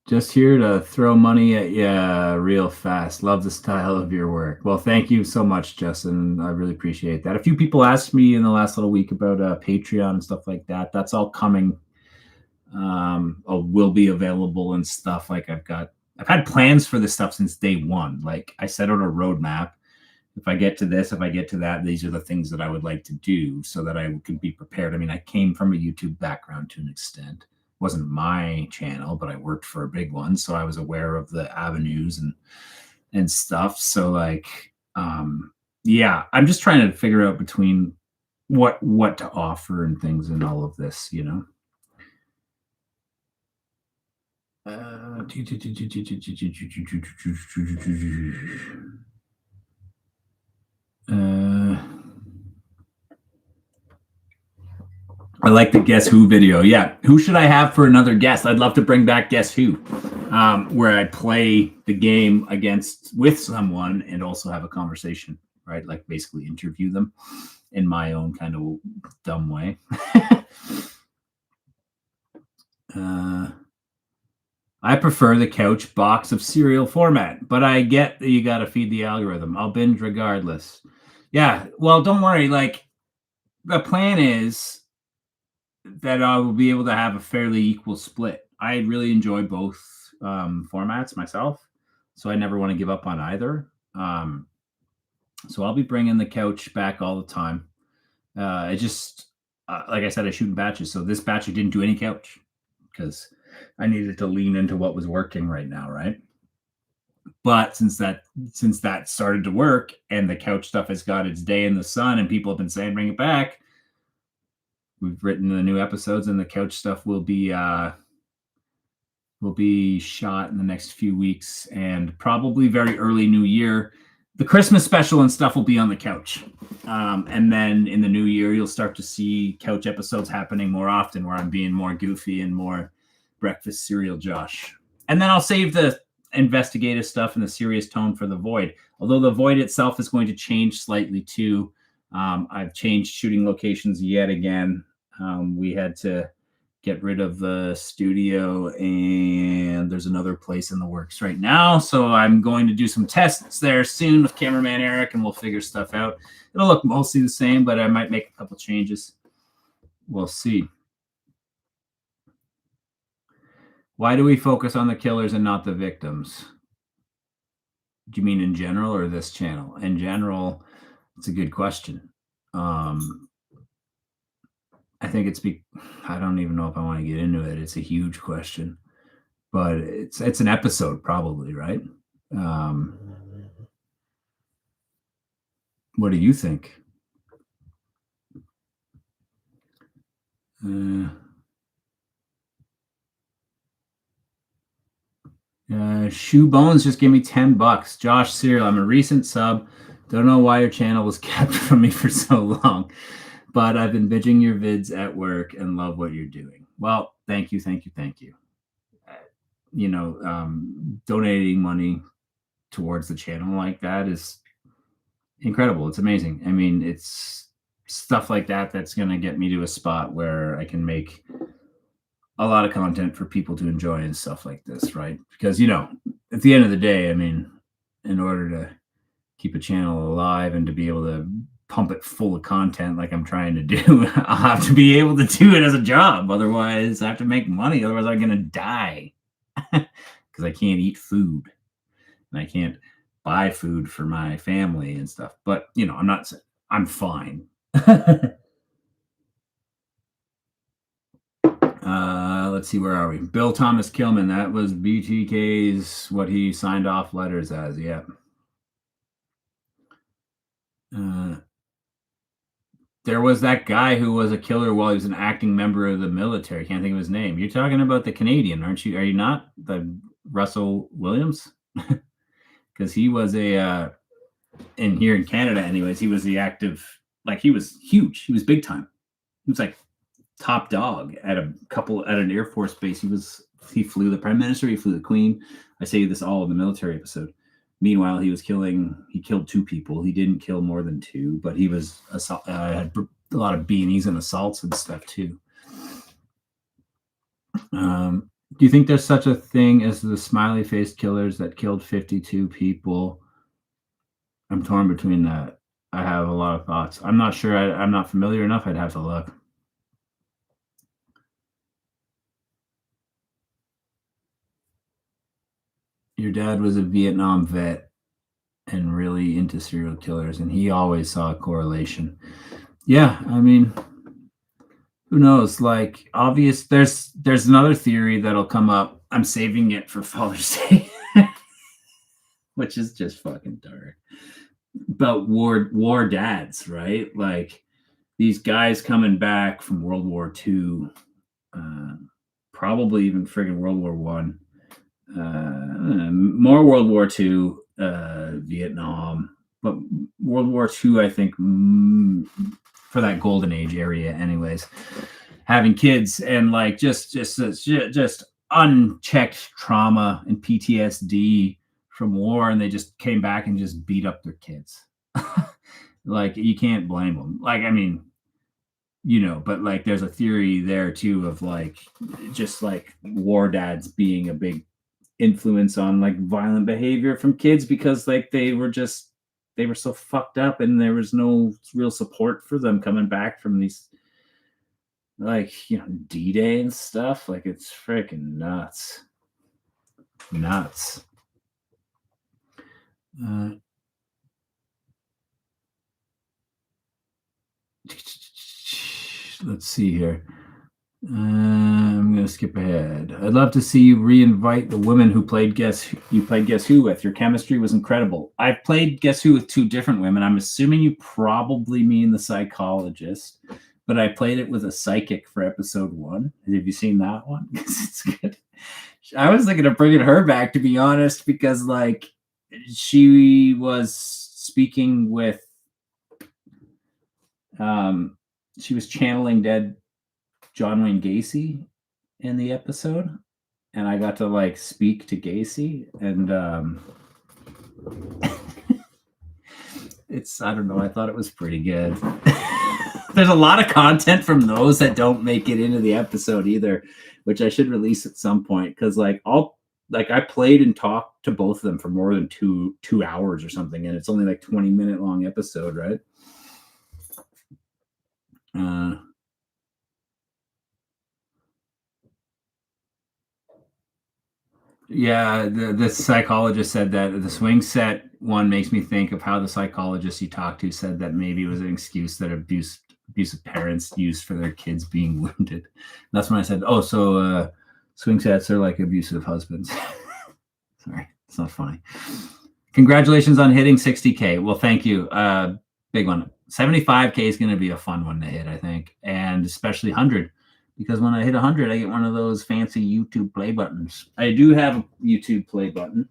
Just here to throw money at you real fast. Love the style of your work. Well, thank you so much, Justin. I really appreciate that. A few people asked me in the last little week about Patreon and stuff like that. That's all coming. Will be available and stuff. Like I've had plans for this stuff since day one. Like I set out a roadmap. If I get to this, if I get to that, these are the things that I would like to do so that I can be prepared. I mean, I came from a YouTube background to an extent. Wasn't my channel, but I worked for a big one, so I was aware of the avenues and stuff. So like, yeah, I'm just trying to figure out between what to offer and things and all of this, you know. like the Guess Who video. Yeah. Who should I have for another guest? I'd love to bring back Guess Who, where I play the game with someone and also have a conversation, right? Like basically interview them in my own kind of dumb way. I prefer the couch box of cereal format, but I get that you got to feed the algorithm. I'll binge regardless. Yeah. Well, don't worry. Like, the plan is that I will be able to have a fairly equal split. I really enjoy both formats myself, so I never want to give up on either. So I'll be bringing the couch back all the time. I just, like I said, I shoot in batches. So this batch I didn't do any couch because I needed to lean into what was working right now, right? But since that started to work and the couch stuff has got its day in the sun and people have been saying bring it back, we've written the new episodes and the couch stuff will be shot in the next few weeks and probably very early new year. The Christmas special and stuff will be on the couch. And then in the new year, you'll start to see couch episodes happening more often where I'm being more goofy and more breakfast cereal Josh. And then I'll save the investigative stuff and the serious tone for the Void. Although the Void itself is going to change slightly too. I've changed shooting locations yet again. We had to get rid of the studio and there's another place in the works right now. So I'm going to do some tests there soon with cameraman Eric and we'll figure stuff out. It'll look mostly the same, but I might make a couple changes. We'll see. Why do we focus on the killers and not the victims? Do you mean in general or this channel? In general, it's a good question. I think I don't even know if I want to get into it. It's a huge question, but it's an episode probably, right? What do you think? Shoe Bones just gave me $10. Josh Cyril, I'm a recent sub. Don't know why your channel was kept from me for so long, but I've been binging your vids at work and love what you're doing. Well, thank you. Donating money towards the channel like that is incredible. It's amazing. I mean, it's stuff like that that's going to get me to a spot where I can make a lot of content for people to enjoy and stuff like this, right? Because, at the end of the day, I mean, in order to keep a channel alive and to be able to pump it full of content like I'm trying to do, I'll have to be able to do it as a job. Otherwise, I have to make money. Otherwise, I'm going to die because I can't eat food and I can't buy food for my family and stuff. But, I'm fine. Let's see, where are we? Bill Thomas Kilman. That was BTK's, what he signed off letters as. Yeah. There was that guy who was a killer while he was an acting member of the military. Can't think of his name. You're talking about the Canadian, aren't you? Are you not? The Russell Williams? Because he was here in Canada anyways, he was the active, like he was huge. He was big time. He was like top dog at an Air Force base. He flew the Prime Minister, he flew the Queen. I say this all in the military episode. Meanwhile, he killed 2 people. He didn't kill more than 2, but he was had a lot of B&Es and assaults and stuff too. Do you think there's such a thing as the smiley faced killers that killed 52 people? I'm torn between that. I have a lot of thoughts. I'm not sure. I'm not familiar enough. I'd have to look. Your dad was a Vietnam vet and really into serial killers, and he always saw a correlation. Yeah, I mean, who knows? Like, obvious. There's another theory that'll come up. I'm saving it for Father's Day, which is just fucking dark. About war dads, right? Like these guys coming back from World War II, probably even friggin' World War One. More World War II, Vietnam, but World War II, I think, for that golden age area anyways, having kids and like just unchecked trauma and PTSD from war, and they just came back and just beat up their kids. Like you can't blame them. Like I mean, but like there's a theory there too of like just like war dads being a big influence on like violent behavior from kids because like they were so fucked up and there was no real support for them coming back from these like D-Day and stuff. Like it's freaking nuts. uh, let's see here. I'm gonna skip ahead. I'd love to see you reinvite the women who played Guess Who with. Your chemistry was incredible. I've played Guess Who with 2 different women. I'm assuming you probably mean the psychologist, but I played it with a psychic for episode 1. Have you seen that one? It's good. I was thinking of bringing her back, to be honest, because like she was speaking with, she was channeling dead John Wayne Gacy in the episode, and I got to like speak to Gacy, and I don't know, I thought it was pretty good. There's a lot of content from those that don't make it into the episode either, which I should release at some point, because like I played and talked to both of them for more than two hours or something, and it's only like 20-minute long episode, right? Yeah, the psychologist said that the swing set one makes me think of how the psychologist he talked to said that maybe it was an excuse that abusive parents used for their kids being wounded. That's when I said, oh, so swing sets are like abusive husbands. Sorry, it's not funny. Congratulations on hitting 60K. Well, thank you. Big one. 75K is going to be a fun one to hit, I think, and especially 100. Because when I hit 100, I get one of those fancy YouTube play buttons. I do have a YouTube play button.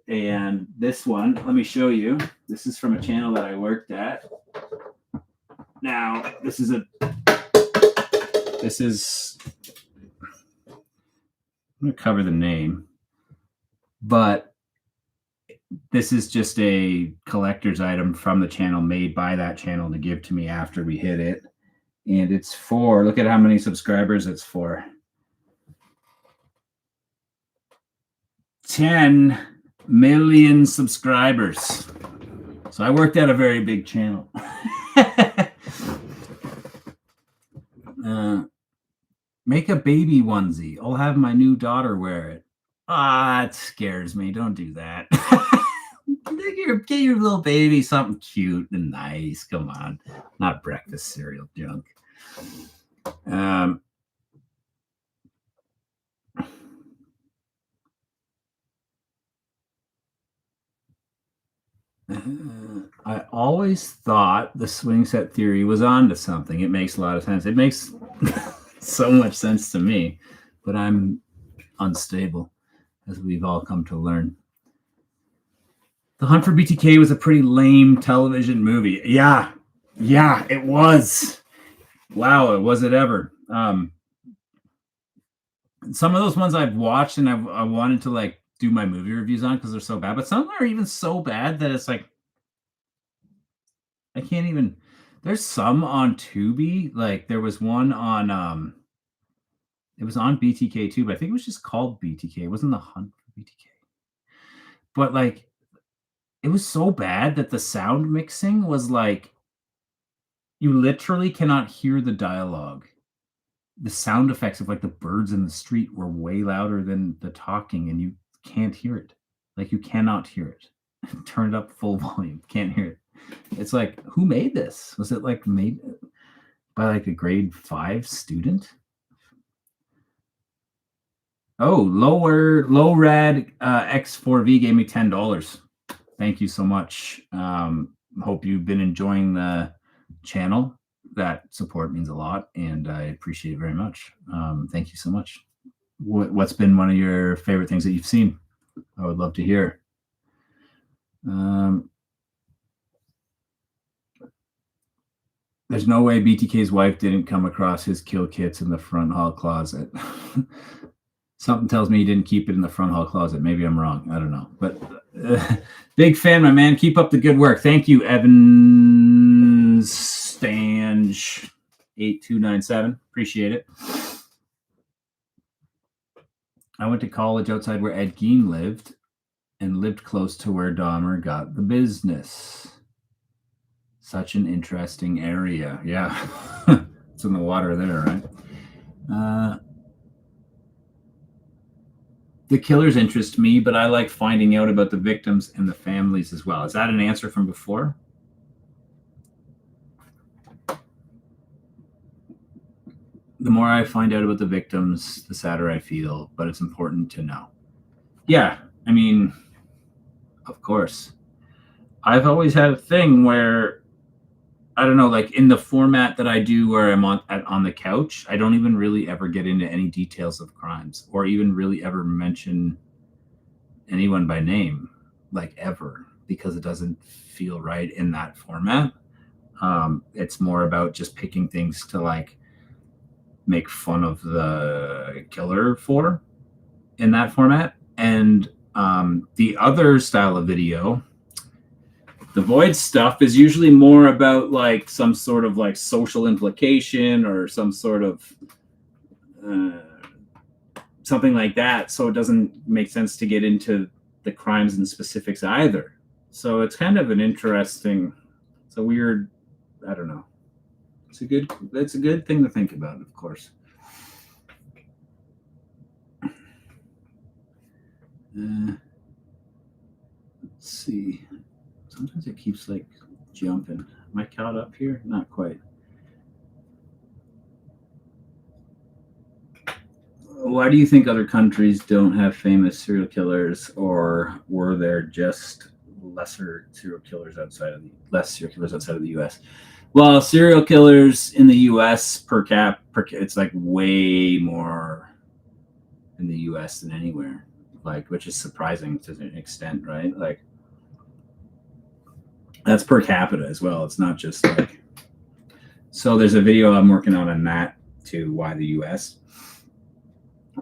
And this one, let me show you. This is from a channel that I worked at. Now, I'm going to cover the name, but this is just a collector's item from the channel, made by that channel to give to me after we hit it. And it's for, look at how many subscribers it's for. 10 million subscribers. So I worked at a very big channel. Make a baby onesie. I'll have my new daughter wear it. It scares me. Don't do that. Get your little baby something cute and nice. Come on. Not breakfast cereal junk. I always thought the swing set theory was onto something. It makes a lot of sense. It makes so much sense to me, but I'm unstable, as we've all come to learn. The Hunt for BTK was a pretty lame television movie. Yeah, it was. Wow, was it ever? Some of those ones I've watched and I wanted to like do my movie reviews on because they're so bad, but some of them are even so bad that it's like I can't even. There's some on Tubi. Like there was one on it was on BTK too, but I think it was just called BTK. It wasn't the Hunt for BTK. But like it was so bad that the sound mixing was like you literally cannot hear the dialogue. The sound effects of like the birds in the street were way louder than the talking, and you can't hear it. Like you cannot hear it. Turned up full volume, can't hear it. It's like, who made this? Was it like made by like a grade 5 student? Oh, low rad X4V gave me $10. Thank you so much. Hope you've been enjoying the channel. That support means a lot, and I appreciate it very much. Thank you so much. What's been one of your favorite things that you've seen? I would love to hear. There's no way BTK's wife didn't come across his kill kits in the front hall closet. Something tells me he didn't keep it in the front hall closet. Maybe I'm wrong. I don't know. But big fan, my man. Keep up the good work. Thank you, Evan Stange 8297. Appreciate it. I went to college outside where Ed Gein lived and lived close to where Dahmer got the business. Such an interesting area. Yeah. It's in the water there, right? The killers interest me, but I like finding out about the victims and the families as well. Is that an answer from before? The more I find out about the victims, the sadder I feel, but it's important to know. Yeah, I mean, of course. I've always had a thing where, I don't know, like in the format that I do where I'm on the couch, I don't even really ever get into any details of crimes or even really ever mention anyone by name, like ever, because it doesn't feel right in that format. It's more about just picking things to like make fun of the killer for in that format. And the other style of video, the void stuff, is usually more about like some sort of like social implication or some sort of something like that. So it doesn't make sense to get into the crimes and specifics either. So it's kind of an interesting, it's a weird, I don't know. It's a good thing to think about, of course. Let's see. Sometimes it keeps like jumping. Am I caught up here? Not quite. Why do you think other countries don't have famous serial killers, or were there just less serial killers outside of the U.S.? Well, serial killers in the U.S. per it's like way more in the U.S. than anywhere, like, which is surprising to an extent, right? Like, that's per capita as well. It's not just like. So there's a video I'm working on that too. Why the U.S.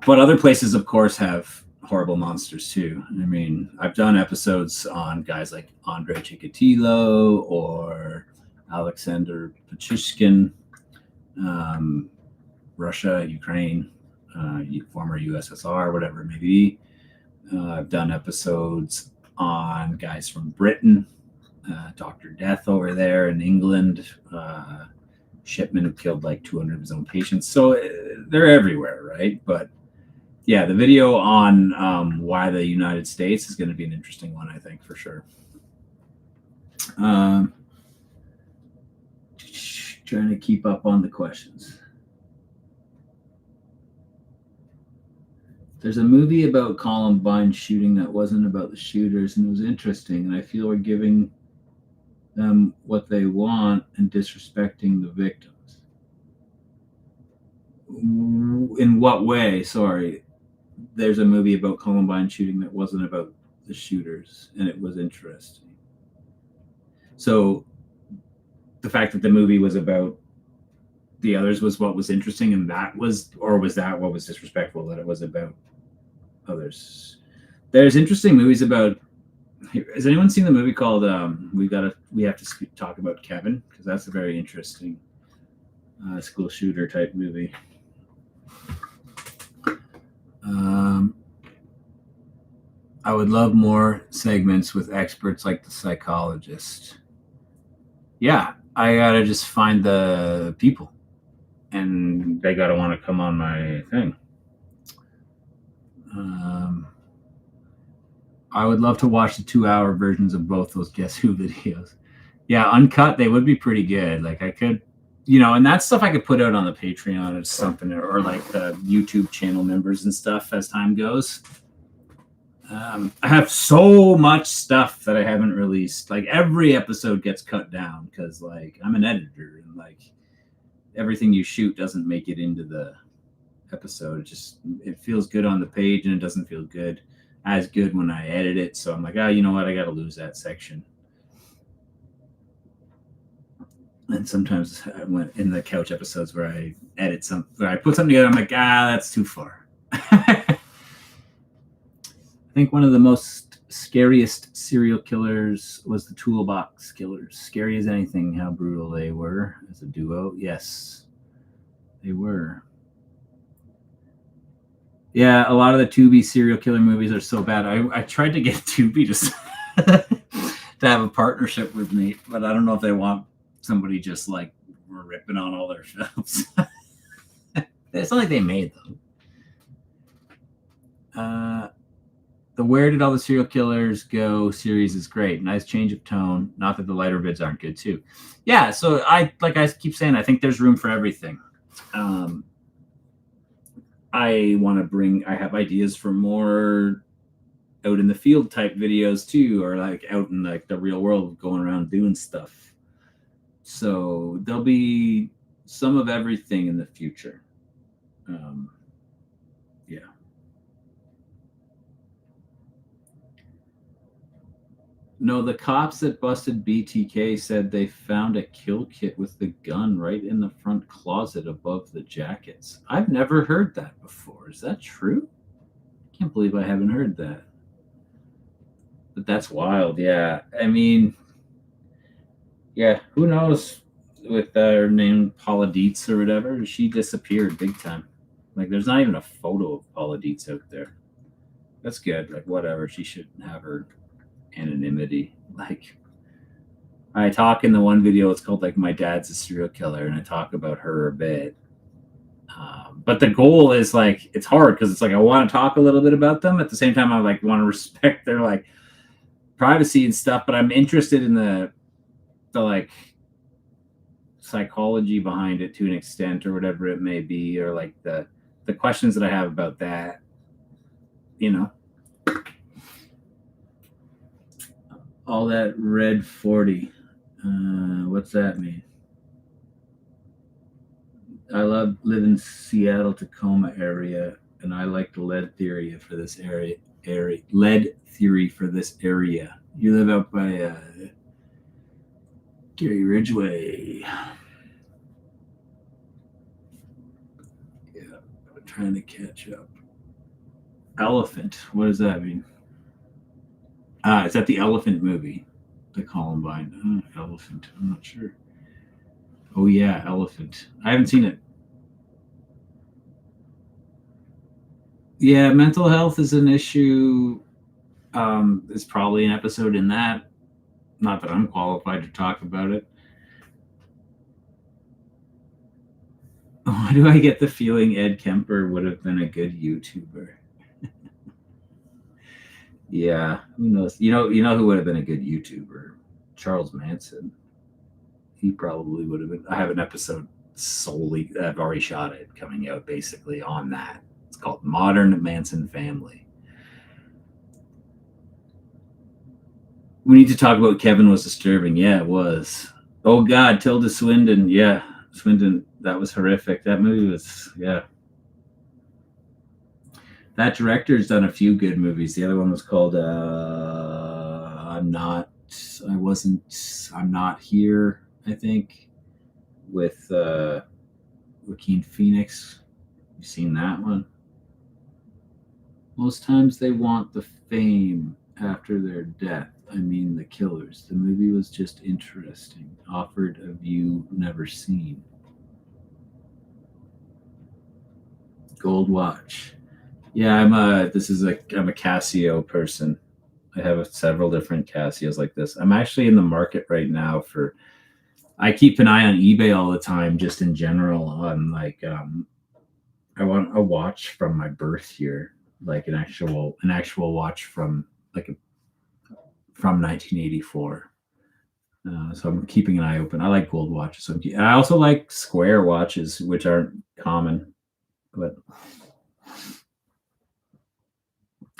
But other places, of course, have horrible monsters too. I mean, I've done episodes on guys like Andrei Chikatilo or Alexander Pachishkin, Russia, Ukraine, former USSR, whatever it may be. I've done episodes on guys from Britain, Dr. Death over there in England, Shipman who killed like 200 of his own patients. So they're everywhere, right? But yeah, the video on why the United States is going to be an interesting one, I think, for sure. Trying to keep up on the questions. There's a movie about Columbine shooting that wasn't about the shooters, and it was interesting, and I feel we're giving them what they want and disrespecting the victims. In what way? Sorry. There's a movie about Columbine shooting that wasn't about the shooters, and it was interesting. So the fact that the movie was about the others was what was interesting, and that was, or was that what was disrespectful, that it was about others? There's interesting movies about. Has anyone seen the movie called We Have to Talk About Kevin? Because that's a very interesting school shooter type movie. I would love more segments with experts like the psychologist. Yeah, I gotta just find the people, and they gotta want to come on my thing. I would love to watch the 2-hour versions of both those Guess Who videos. Yeah, uncut, they would be pretty good. Like I could, and that stuff I could put out on the Patreon or something, or like the YouTube channel members and stuff as time goes. I have so much stuff that I haven't released. Like every episode gets cut down because like I'm an editor, and like everything you shoot doesn't make it into the episode. It feels good on the page, and it doesn't feel as good when I edit it. So I'm like, you know what? I got to lose that section. And sometimes I went in the couch episodes where I edit where I put something together, I'm like, that's too far. I think one of the most scariest serial killers was the Toolbox Killers. Scary as anything, how brutal they were as a duo. Yes, they were. Yeah, a lot of the Tubi serial killer movies are so bad. I tried to get Tubi to have a partnership with me, but I don't know if they want somebody just like ripping on all their films. It's not like they made them. The Where Did All the Serial Killers Go series is great. Nice change of tone. Not that the lighter vids aren't good too. Yeah, so I keep saying, I think there's room for everything. I have ideas for more out in the field type videos too, or like out in like the real world, going around doing stuff. So there'll be some of everything in the future. Yeah. No, the cops that busted BTK said they found a kill kit with the gun right in the front closet above the jackets. I've never heard that before. Is that true? I can't believe I haven't heard that. But that's wild. Yeah. I mean, yeah, who knows with her name Paula Dietz or whatever? She disappeared big time. Like, there's not even a photo of Paula Dietz out there. That's good. Like, whatever. She should have her anonymity. Like, I talk in the one video, it's called like My Dad's a Serial Killer, and I talk about her a bit. But the goal is like, it's hard because it's like I want to talk a little bit about them. At the same time, I like want to respect their like privacy and stuff, but I'm interested in the like psychology behind it to an extent, or whatever it may be, or like the questions that I have about that, you know. All that red 40. What's that mean? I live in Seattle, Tacoma area, and I like the lead theory for this area. Lead theory for this area. You live out by Gary Ridgway. Yeah, I'm trying to catch up. Elephant. What does that mean? Is that the Elephant movie? The Columbine. Elephant. I'm not sure. Oh yeah, Elephant. I haven't seen it. Yeah, mental health is an issue. There's probably an episode in that. Not that I'm qualified to talk about it. Why do I get the feeling Ed Kemper would have been a good YouTuber? Yeah, who knows? You know who would have been a good YouTuber? Charles Manson. He probably would have been. I have an episode solely. I've already shot it, coming out basically on that. It's called Modern Manson Family. We need to talk about Kevin Was Disturbing. Yeah, it was. Oh God, Tilda Swinton. Yeah, Swinton. That was horrific. That movie was, yeah. That director's done a few good movies. The other one was called I'm Not Here, I think, with Joaquin Phoenix. You've seen that one? Most times they want the fame after their death. I mean, the killers. The movie was just interesting. Offered a view never seen. Gold watch. Yeah, I'm a Casio person. I have several different Casios like this. I'm actually in the market right now for. I keep an eye on eBay all the time, just in general. On like, I want a watch from my birth year, like an actual watch from 1984. So I'm keeping an eye open. I like gold watches. I also like square watches, which aren't common, but.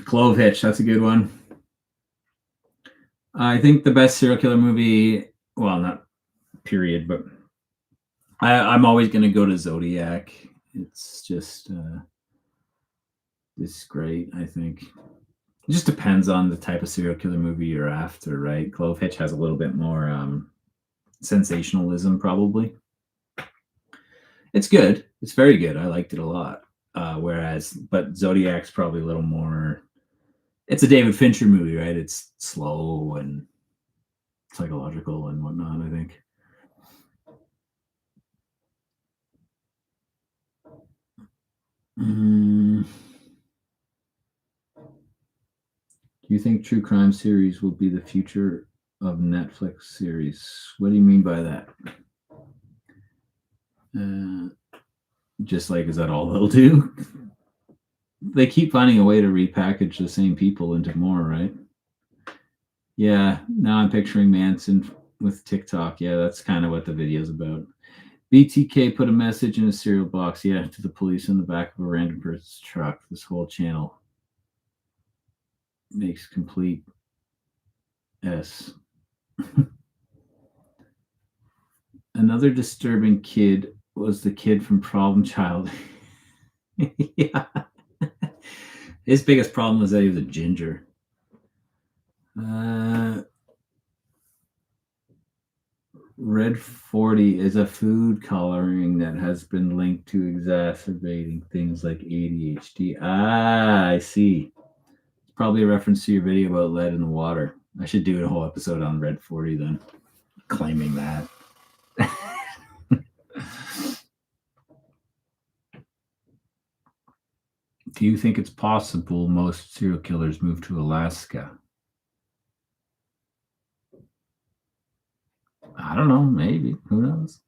Clove Hitch, that's a good one. I think the best serial killer movie, well, not period, but I'm always going to go to Zodiac. It's just, it's great, I think. It just depends on the type of serial killer movie you're after, right? Clove Hitch has a little bit more sensationalism, probably. It's good. It's very good. I liked it a lot. But Zodiac's probably a little more. It's a David Fincher movie, right? It's slow and psychological and whatnot, I think. Do you think true crime series will be the future of Netflix series? What do you mean by that? Just like, is that all they'll do? They keep finding a way to repackage the same people into more, right? Yeah, now I'm picturing Manson with TikTok. Yeah, that's kind of what the video's about. BTK put a message in a cereal box, yeah, to the police in the back of a random person's truck. This whole channel makes complete S. Another disturbing kid was the kid from Problem Child. Yeah. His biggest problem was that he was a ginger. Red 40 is a food coloring that has been linked to exacerbating things like ADHD. Ah, I see. It's probably a reference to your video about lead in the water. I should do a whole episode on Red 40 then, claiming that. Do you think it's possible most serial killers move to Alaska? I don't know. Maybe. Who knows?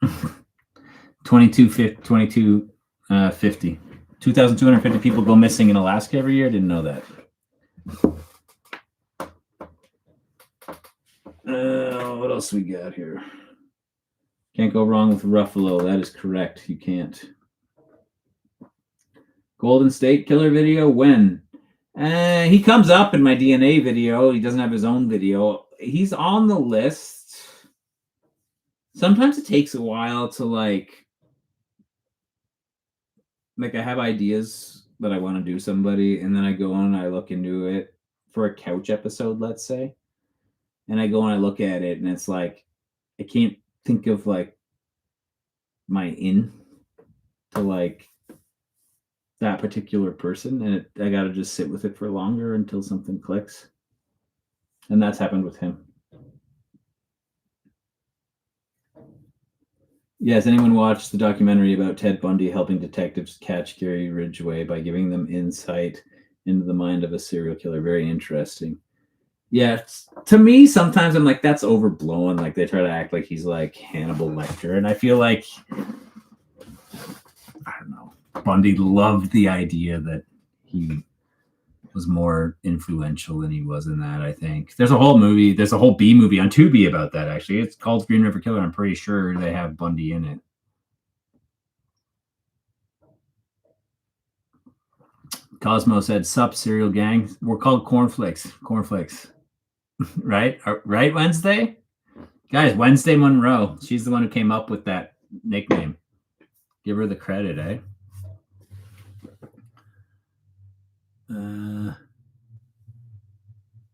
2250. 2,250 people go missing in Alaska every year. Didn't know that. What else we got here? Can't go wrong with Ruffalo. That is correct. You can't. Golden State Killer video? When? He comes up in my DNA video. He doesn't have his own video. He's on the list. Sometimes it takes a while to like I have ideas that I want to do somebody, and then I go on and I look into it for a couch episode, let's say. And I go and I look at it, and it's like I can't think of like my in to like that particular person, and I got to just sit with it for longer until something clicks. And that's happened with him. Yeah, has anyone watched the documentary about Ted Bundy helping detectives catch Gary Ridgway by giving them insight into the mind of a serial killer? Very interesting. Yeah, to me, sometimes I'm like, that's overblown. Like they try to act like he's like Hannibal Lecter, and I feel like I don't know. Bundy loved the idea that he was more influential than he was in that. I think there's a whole B movie on Tubi about that. Actually, it's called Green River Killer. I'm pretty sure they have Bundy in it. Cosmo said, "Sup, cereal gang. We're called cornflakes. Cornflakes, right? Right, Wednesday, guys. Wednesday Monroe. She's the one who came up with that nickname. Give her the credit, eh?"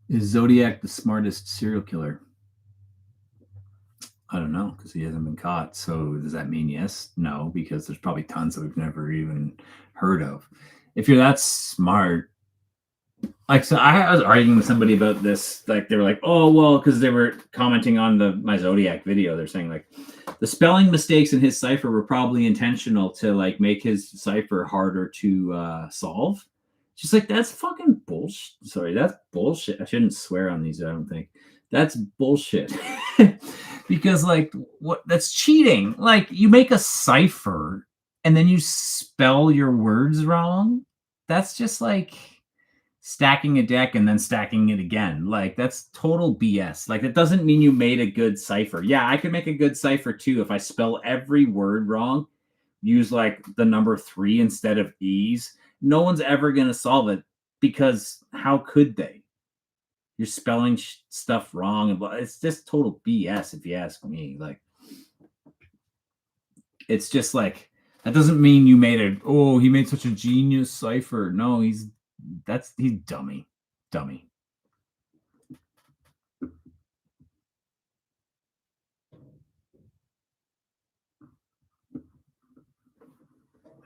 Is Zodiac the smartest serial killer? I don't know, because he hasn't been caught. So does that mean yes? No, because there's probably tons that we've never even heard of. If you're that smart, like, so I was arguing with somebody about this. Like, they were like, "Oh, well," because they were commenting on my Zodiac video. They're saying like the spelling mistakes in his cipher were probably intentional to like make his cipher harder to solve. She's like, "That's fucking bullshit." Sorry, that's bullshit. I shouldn't swear on these. I don't think that's bullshit. Because like that's cheating. Like you make a cipher and then you spell your words wrong. That's just like stacking a deck and then stacking it again. Like that's total BS. Like that doesn't mean you made a good cipher. Yeah, I could make a good cipher too if I spell every word wrong, use like the number 3 instead of E's. No one's ever going to solve it because how could they? You're spelling stuff wrong, and it's just total BS if you ask me. Like it's just like that doesn't mean you made it. Oh, he made such a genius cipher. No, he's dummy.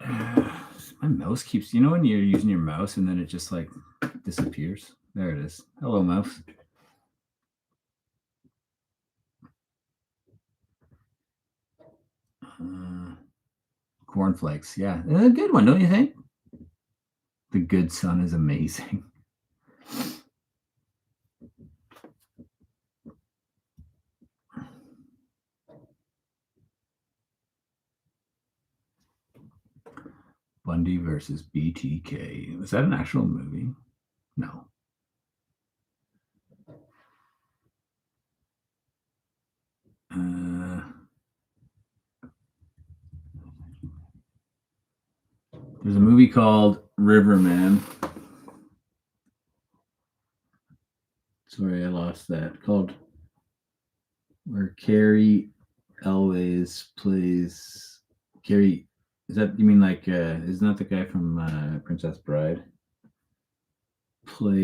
My mouse keeps, you know, when you're using your mouse and then it just like disappears. There it is. Hello, mouse. Cornflakes. Yeah. A good one, don't you think? The Good Son is amazing. Bundy versus BTK. Was that an actual movie? No. There's a movie called Riverman. Sorry, I lost that. Called where Carrie Elways plays Carrie. Is that you mean like? Isn't that the guy from Princess Bride? Plays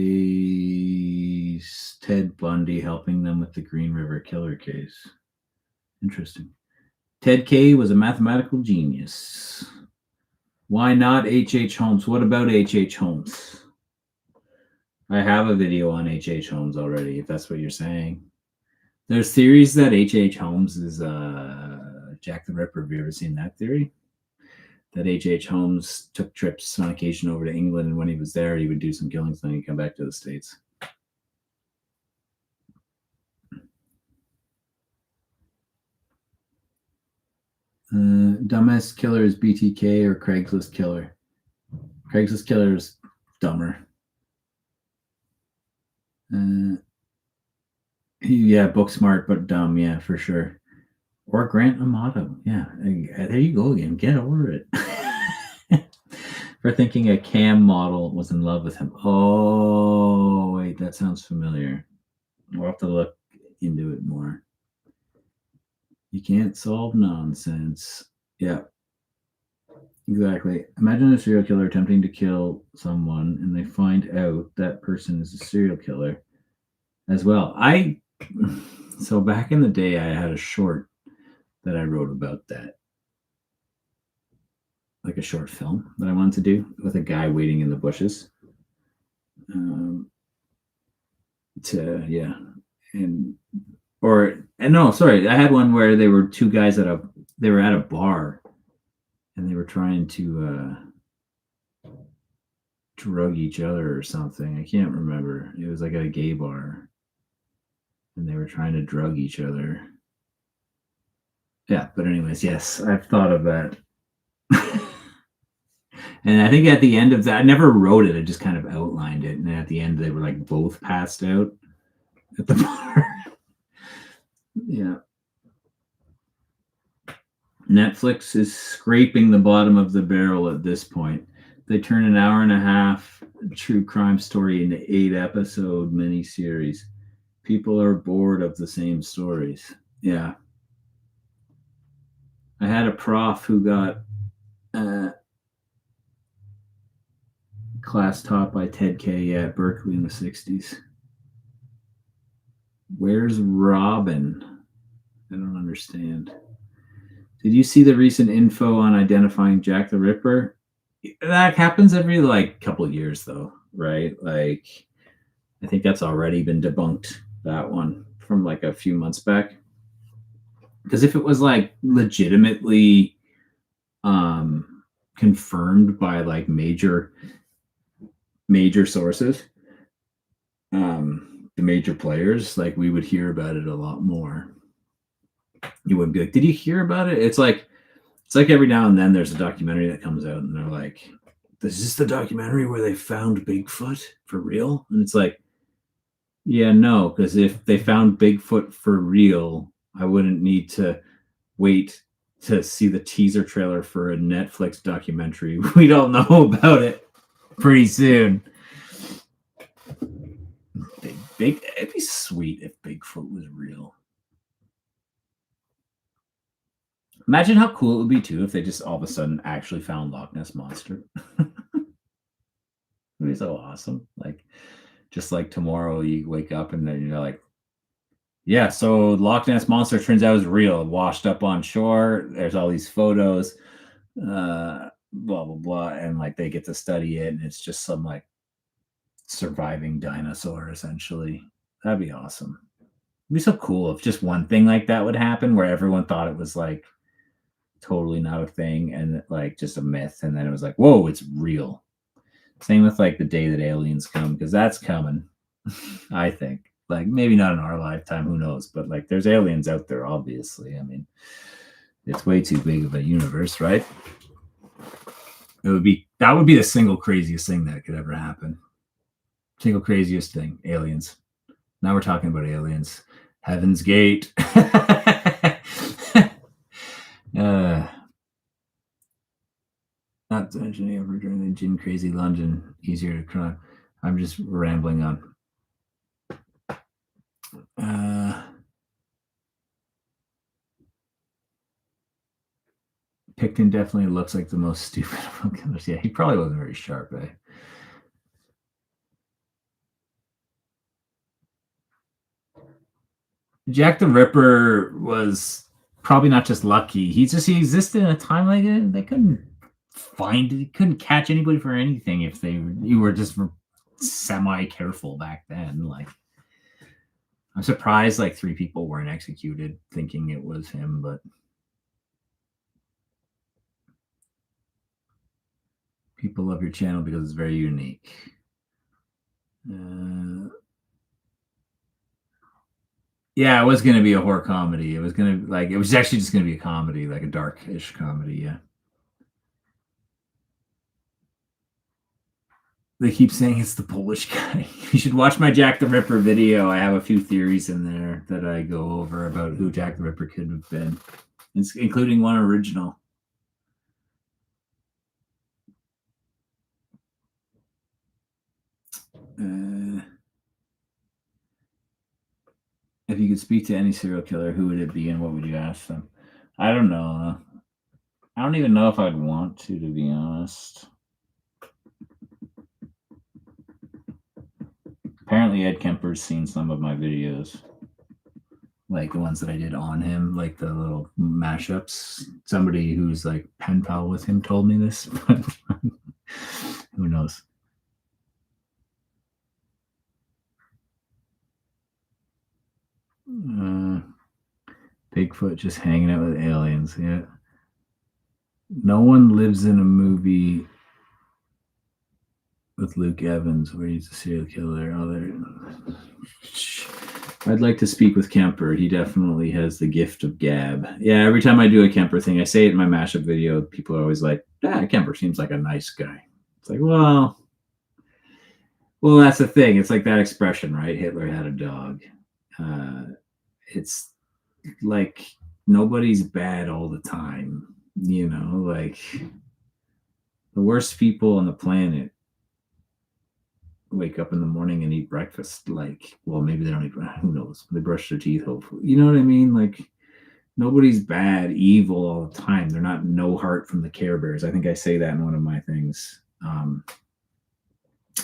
Ted Bundy, helping them with the Green River Killer case. Interesting. Ted K was a mathematical genius. Why not H.H. Holmes? What about H.H. Holmes? I have a video on H.H. Holmes already, if that's what you're saying. There's theories that H.H. Holmes is Jack the Ripper. Have you ever seen that theory? That H.H. Holmes took trips on occasion over to England, and when he was there, he would do some killings, then he'd come back to the States. Dumbest killer is BTK or Craigslist killer? Craigslist killer is dumber. Yeah, book smart but dumb. Yeah, for sure. Or Grant Amato. Yeah, there you go again. Get over it. For thinking a cam model was in love with him. Oh, wait, that sounds familiar. We'll have to look into it more. You can't solve nonsense. Yeah, exactly. Imagine a serial killer attempting to kill someone and they find out that person is a serial killer as well. So back in the day, I had a short that I wrote about that, like a short film that I wanted to do with a guy waiting in the bushes. I had one where they were two guys at a bar, and they were trying to drug each other or something. I can't remember. It was like at a gay bar, and they were trying to drug each other. Yeah, but anyways, yes, I've thought of that. And I think at the end of that, I never wrote it. I just kind of outlined it. And at the end, they were like both passed out at the bar. Yeah. Netflix is scraping the bottom of the barrel at this point. They turn an hour and a half true crime story into 8-episode miniseries. People are bored of the same stories. Yeah. I had a prof who got class taught by Ted K at Berkeley in the 60s. Where's Robin? I don't understand. Did you see the recent info on identifying Jack the Ripper? That happens every like couple of years though, right? Like I think that's already been debunked, that one from like a few months back. Because if it was like legitimately confirmed by like major sources, the major players, like we would hear about it a lot more. You wouldn't be like, did you hear about it? It's like every now and then there's a documentary that comes out and they're like, is this the documentary where they found Bigfoot for real? And it's like, yeah, no, because if they found Bigfoot for real, I wouldn't need to wait to see the teaser trailer for a Netflix documentary. We'd all know about it pretty soon. It'd be sweet if Bigfoot was real. Imagine how cool it would be too if they just all of a sudden actually found Loch Ness Monster. It would be so awesome. Like, just like tomorrow you wake up and then you're like, yeah, so Loch Ness Monster turns out is real, washed up on shore. There's all these photos. blah blah blah, and like they get to study it, and it's just some like surviving dinosaur essentially. That'd be awesome. It'd be so cool if just one thing like that would happen where everyone thought it was like totally not a thing and like just a myth, and then it was like, whoa, it's real. Same with like the day that aliens come, because that's coming. I think like maybe not in our lifetime, who knows, but like there's aliens out there, obviously. I mean, it's way too big of a universe, right? That would be the single craziest thing that could ever happen. Single craziest thing, aliens. Now we're talking about aliens. Heaven's Gate. Not to mention ever during the gin crazy London, easier to cry. I'm just rambling on. Picton definitely looks like the most stupid of killers. Yeah, he probably wasn't very sharp, eh? Jack the Ripper was probably not just lucky. He existed in a time like it. They couldn't catch anybody for anything if you were just semi careful back then. Like, I'm surprised like 3 people weren't executed thinking it was him, but people love your channel because it's very unique. Yeah, it was going to be a horror comedy. It was actually just going to be a comedy, like a dark-ish comedy. Yeah. They keep saying it's the Polish guy. You should watch my Jack the Ripper video. I have a few theories in there that I go over about who Jack the Ripper could have been, including one original. If you could speak to any serial killer, who would it be and what would you ask them? I don't know. I don't even know if I'd want to be honest. Apparently, Ed Kemper's seen some of my videos, like the ones that I did on him, like the little mashups. Somebody who's like pen pal with him told me this, but who knows? Bigfoot just hanging out with aliens. Yeah. No one lives in a movie with Luke Evans where he's a serial killer. I'd like to speak with Kemper. He definitely has the gift of gab. Yeah, every time I do a Kemper thing, I say it in my mashup video. People are always like, Kemper seems like a nice guy. It's like, well, that's the thing. It's like that expression, right? Hitler had a dog. It's like nobody's bad all the time. Like the worst people on the planet wake up in the morning and eat breakfast. Like, well, maybe they don't eat, who knows? They brush their teeth, hopefully. You know what I mean? Like, nobody's bad, evil all the time. They're not No Heart from the Care Bears. I think I say that in one of my things. I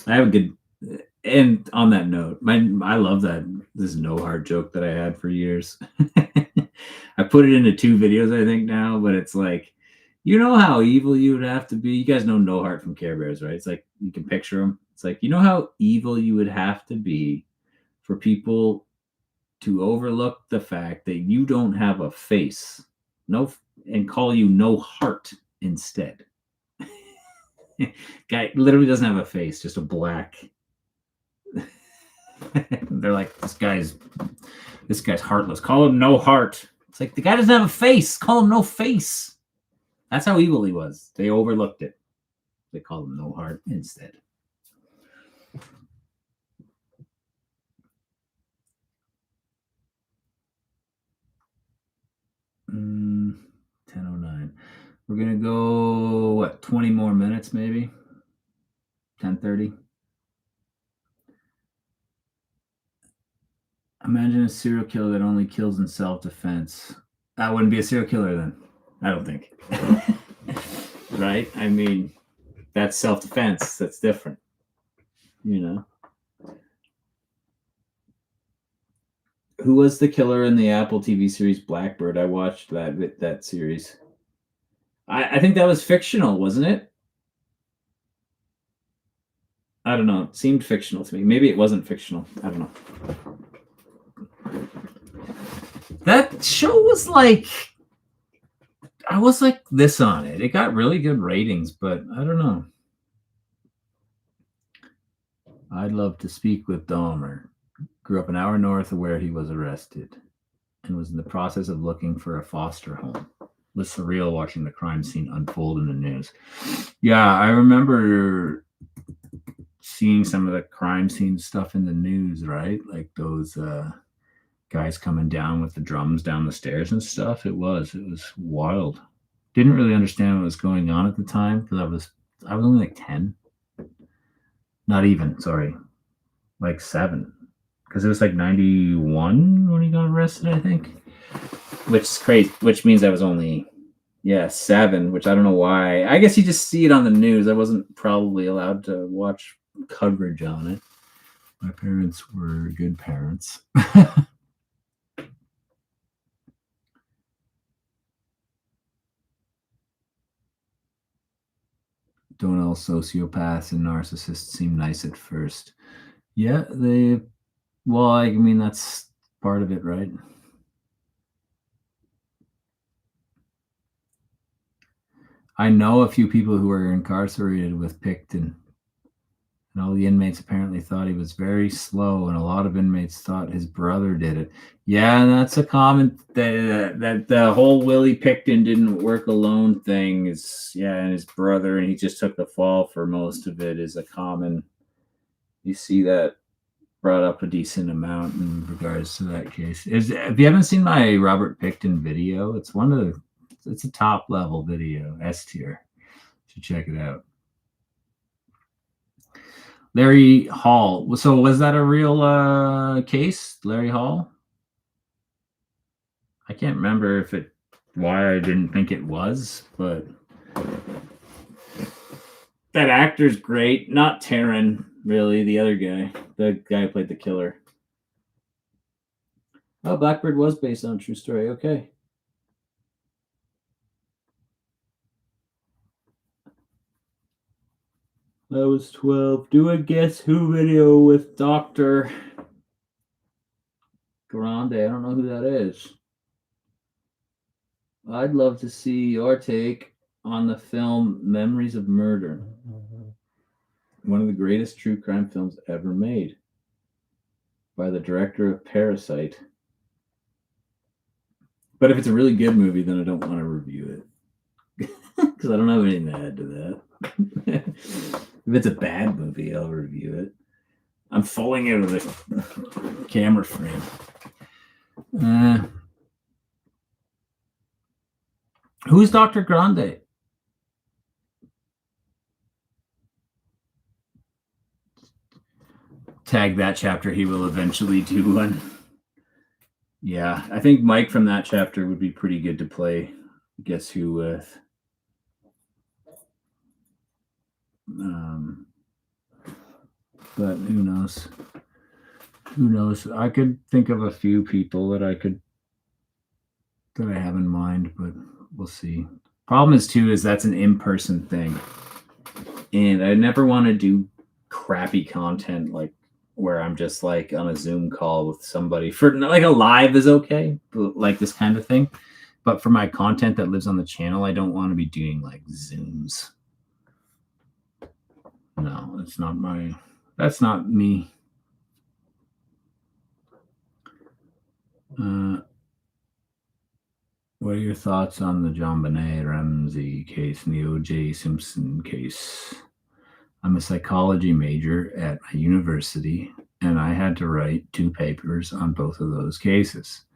have a good, and on that note, I love this No Heart joke that I had for years. I put it into 2 videos, I think now, but it's like, you know how evil you would have to be? You guys know No Heart from Care Bears, right? It's like, you can picture them. It's like, you know how evil you would have to be for people to overlook the fact that you don't have a face, and call you No Heart instead. Guy literally doesn't have a face, just a black. They're like, this guy's heartless. Call him No Heart. It's like, the guy doesn't have a face. Call him No Face. That's how evil he was. They overlooked it. They called him No Heart instead. Mm, 10:09. We're gonna go, what, 20 more minutes maybe? 10:30. Imagine a serial killer that only kills in self-defense. That wouldn't be a serial killer then. I don't think. Right? I mean, that's self-defense. That's different. Who was the killer in the Apple TV series Blackbird? I watched that series. I think that was fictional, wasn't it? I don't know. It seemed fictional to me. Maybe it wasn't fictional. I don't know. That show was like, I was like this on it. It got really good ratings, but I don't know. I'd love to speak with Dahmer. Grew up an hour north of where he was arrested and was in the process of looking for a foster home. It was surreal watching the crime scene unfold in the news. Yeah, I remember seeing some of the crime scene stuff in the news, right? Like those guys coming down with the drums down the stairs and stuff. It was wild. Didn't really understand what was going on at the time because I was only like 10. Not even, sorry. Like 7. Because it was like 91 when he got arrested, I think. Which is crazy. Which means I was only 7, which I don't know why. I guess you just see it on the news. I wasn't probably allowed to watch coverage on it. My parents were good parents. Don't all sociopaths and narcissists seem nice at first? Yeah, well, I mean, that's part of it, right? I know a few people who were incarcerated with Picton, and all the inmates apparently thought he was very slow, and a lot of inmates thought his brother did it. Yeah, that's a common that the whole Willie Picton didn't work alone thing is and his brother, and he just took the fall for most of it is a common. You see that brought up a decent amount in regards to that case. If you haven't seen my Robert Picton video, it's a top level video, S tier. Should check it out. Larry Hall. So was that a real case, Larry Hall? I can't remember why I didn't think it was, but that actor's great. Not Taron, really, the other guy. The guy who played the killer. Oh, Blackbird was based on a true story. Okay. I was 12. Do a Guess Who video with Dr. Grande. I don't know who that is. I'd love to see your take on the film Memories of Murder. One of the greatest true crime films ever made by the director of Parasite. But if it's a really good movie, then I don't want to review it. Because I don't have anything to add to that. If it's a bad movie, I'll review it. I'm falling out of the camera frame. Who's Dr. Grande? Tag that chapter. He will eventually do one. Yeah, I think Mike from that chapter would be pretty good to play Guess Who with. But who knows? Who knows? I could think of a few people that I have in mind, but we'll see. Problem is that's an in-person thing, and I never want to do crappy content like where I'm just like on a Zoom call with somebody. For like a live is okay, but like this kind of thing. But for my content that lives on the channel, I don't want to be doing like Zooms. No, that's not me. What are your thoughts on the JonBenet Ramsey case and the O.J. Simpson case? I'm a psychology major at a university, and I had to write 2 papers on both of those cases.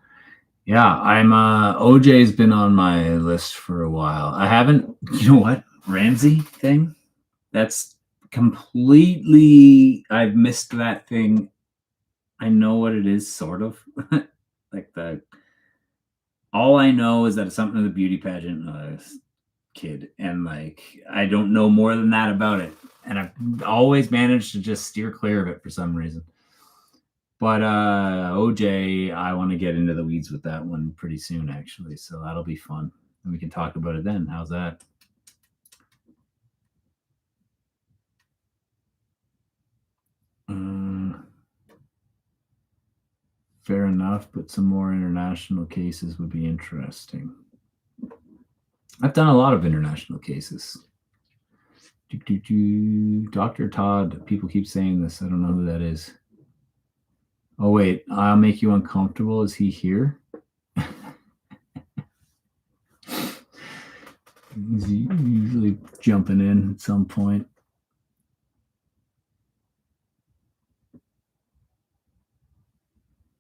Yeah, OJ's been on my list for a while. I haven't, you know what, Ramsey thing? That's completely, I've missed that thing. I know what it is, sort of. Like all I know is that it's something to the beauty pageant kid, and like I don't know more than that about it, and I've always managed to just steer clear of it for some reason. But OJ, I want to get into the weeds with that one pretty soon, actually, so that'll be fun. and we can talk about it then. How's that? Fair enough, but some more international cases would be interesting. I've done a lot of international cases. Dr. Todd, people keep saying this. I don't know who that is. Oh, wait, I'll make you uncomfortable. Is he here? He's usually jumping in at some point.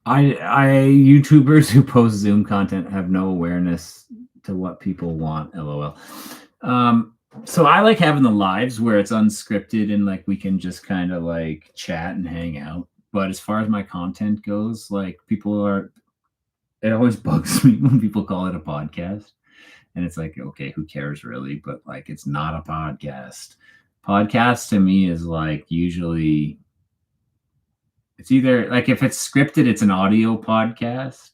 I YouTubers who post Zoom content have no awareness to what people want. LOL. So I like having the lives where it's unscripted and like we can just kind of like chat and hang out. But as far as my content goes, like people are, it always bugs me when people call it a podcast. And it's like, okay, who cares really? But like, it's not a podcast. Podcast to me is like usually, it's either like if it's scripted, it's an audio podcast.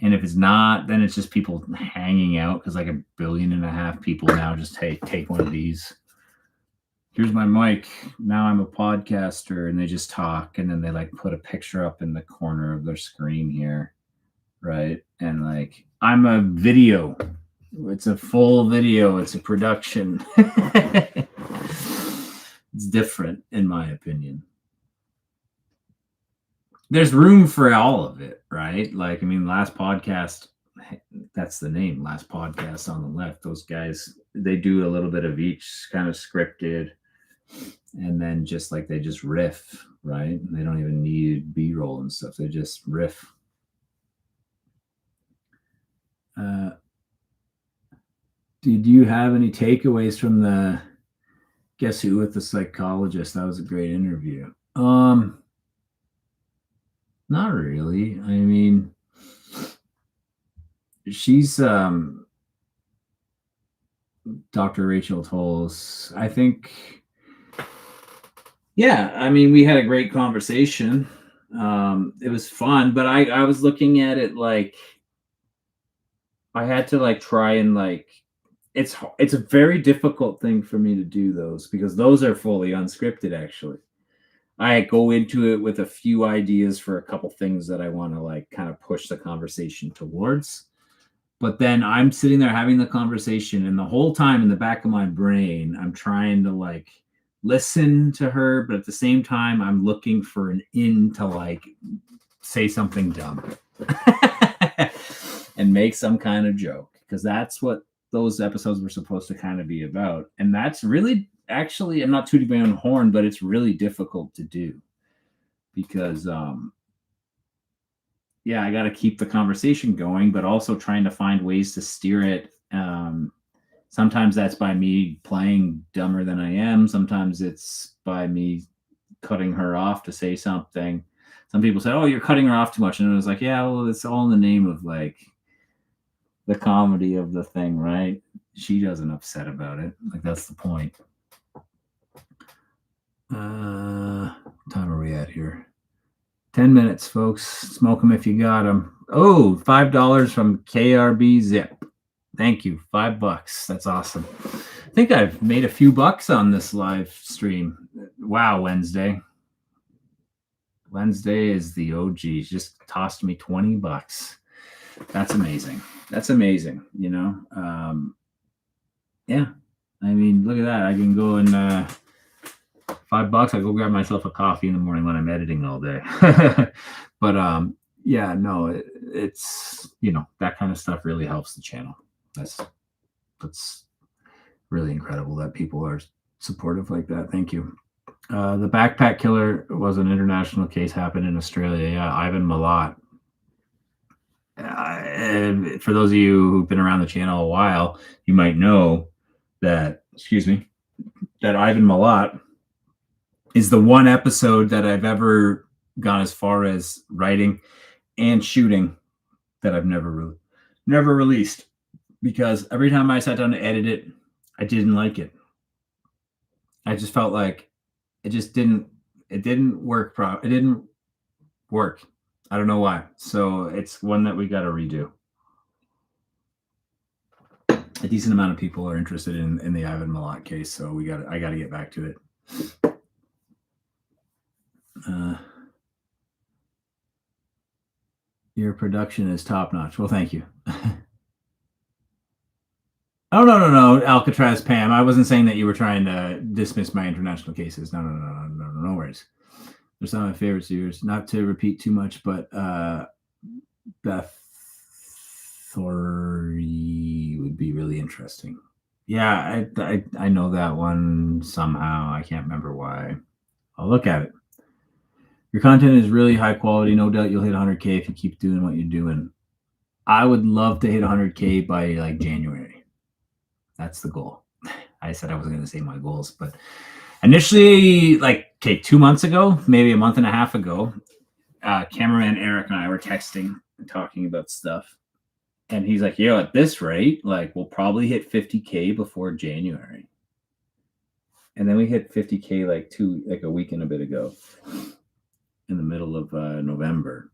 And if it's not, then it's just people hanging out because like 1.5 billion people now just take one of these. Here's my mic. Now I'm a podcaster, and they just talk, and then they like put a picture up in the corner of their screen here, right? And like I'm a video. It's a full video. It's a production. It's different, in my opinion. There's room for all of it, right? Like, I mean, last podcast, that's the name, last podcast on the left. Those guys, they do a little bit of each, kind of scripted, and then just like they just riff, right? They don't even need B-roll and stuff. They just riff. Did you have any takeaways from the Guess Who with the Psychologist? That was a great interview. Not really. I mean, she's Dr. Rachel Tolles. I think, yeah, I mean, we had a great conversation. It was fun, but I was looking at it like I had to like try and like it's a very difficult thing for me to do those because those are fully unscripted actually. I go into it with a few ideas for a couple things that I want to like kind of push the conversation towards. But then I'm sitting there having the conversation, and the whole time in the back of my brain, I'm trying to like listen to her, but at the same time, I'm looking for an in to like say something dumb and make some kind of joke because that's what those episodes were supposed to kind of be about. And that's really actually, I'm not tooting my own horn, but it's really difficult to do because yeah, I got to keep the conversation going, but also trying to find ways to steer it. Sometimes that's by me playing dumber than I am. Sometimes it's by me cutting her off to say something. Some people say, "Oh, you're cutting her off too much," and I was like, "Yeah, well, it's all in the name of like the comedy of the thing, right?" She doesn't upset about it. Like that's the point. Time are we at here? 10 minutes, folks. Smoke them if you got them. Oh, $5 from KRB Zip. Thank you. $5. That's awesome. I think I've made a few bucks on this live stream. Wow, Wednesday. Wednesday is the OG. Just tossed me $20. That's amazing. That's amazing. You know? Yeah. I mean, look at that. I can go and $5. I go grab myself a coffee in the morning when I'm editing all day. But yeah, no, it's you know that kind of stuff really helps the channel. That's really incredible that people are supportive like that. Thank you. The backpack killer was an international case, happened in Australia. Yeah, Ivan Milat. For those of you who've been around the channel a while, you might know that. Excuse me, that Ivan Milat is the one episode that I've ever gone as far as writing and shooting that I've never released because every time I sat down to edit it, I didn't like it. I just felt like it didn't work. It didn't work. I don't know why. So it's one that we got to redo. a decent amount of people are interested in the Ivan Milat case, so I got to get back to it. Your production is top notch. Well, thank you. Oh, no, Alcatraz Pam. I wasn't saying that you were trying to dismiss my international cases. No worries. They're some of my favorites of yours. Not to repeat too much, but Beth Thorey would be really interesting. Yeah, I know that one somehow. I can't remember why. I'll look at it. Your content is really high quality. No doubt you'll hit 100K if you keep doing what you're doing. I would love to hit 100K by like January. That's the goal. I said I wasn't going to say my goals, but initially, like, 2 months ago, maybe a month and a half ago, cameraman Eric and I were texting and talking about stuff. And he's like, yo, at this rate, like, we'll probably hit 50K before January. And then we hit 50K like a week and a bit ago in the middle of November.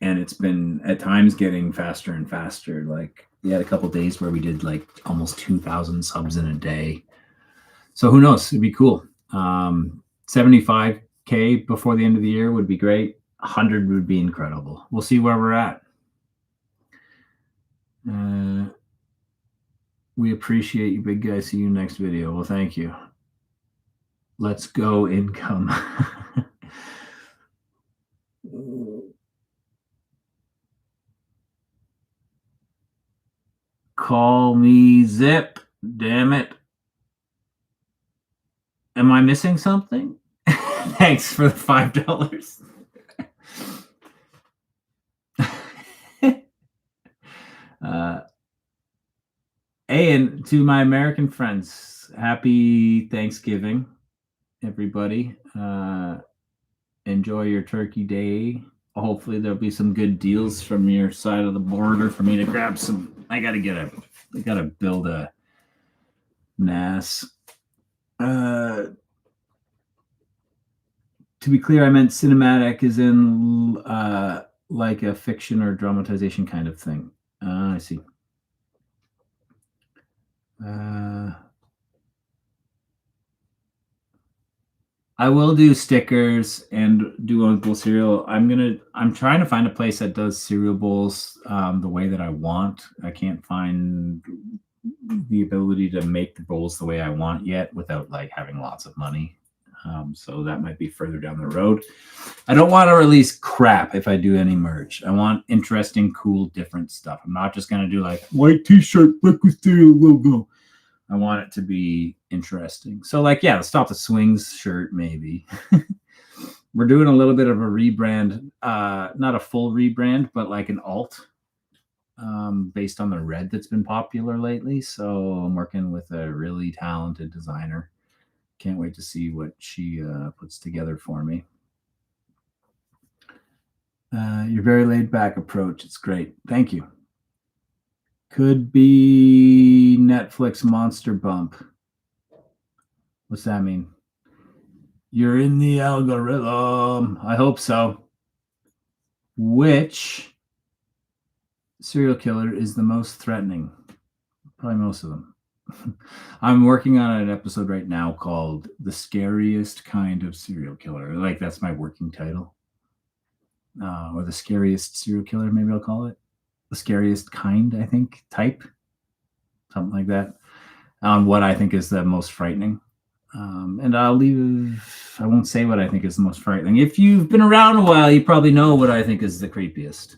And it's been at times getting faster and faster. Like, we had a couple days where we did like almost 2,000 subs in a day. So who knows? It'd be cool. 75K before the end of the year would be great. 100 would be incredible. We'll see where we're at. We appreciate you, big guy. See you next video. Well, thank you. Let's go income. Call me Zip. Damn it. Am I missing something? Thanks for the $5. Hey, and to my American friends, happy Thanksgiving, everybody. Enjoy your turkey day. Hopefully there'll be some good deals from your side of the border for me to grab some. I gotta build a NAS. To be clear, I meant cinematic is in like a fiction or dramatization kind of thing. I see. I will do stickers and do Uncle Cereal. I'm trying to find a place that does cereal bowls the way that I want. I can't find the ability to make the bowls the way I want yet without like having lots of money. So that might be further down the road. I don't want to release crap if I do any merch. I want interesting, cool, different stuff. I'm not just going to do like white t-shirt, breakfast cereal logo. I want it to be interesting. So like, yeah, the Stop the Swings shirt, maybe. We're doing a little bit of a rebrand, not a full rebrand, but like an alt based on the red that's been popular lately. So I'm working with a really talented designer. Can't wait to see what she puts together for me. Your very laid back approach. It's great. Thank you. Could be Netflix monster bump. What's that mean? You're in the algorithm. I hope so. Which serial killer is the most threatening? Probably most of them. I'm working on an episode right now called The Scariest Kind of Serial Killer. Like, that's my working title. Or The Scariest Serial Killer, maybe I'll call it. The Scariest Kind, I think, type. Something like that. On what I think is the most frightening. And I won't say what I think is the most frightening. If you've been around a while, you probably know what I think is the creepiest.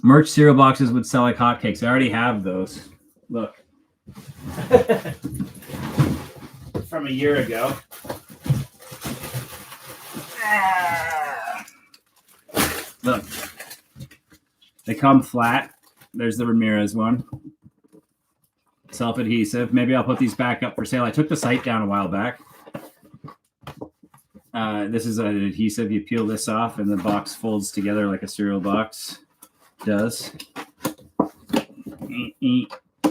Merch cereal boxes would sell like hotcakes. I already have those. Look. From a year ago. Look. They come flat. There's the Ramirez one. Self-adhesive. Maybe I'll put these back up for sale. I took the site down a while back. This is an adhesive. You peel this off and the box folds together like a cereal box does.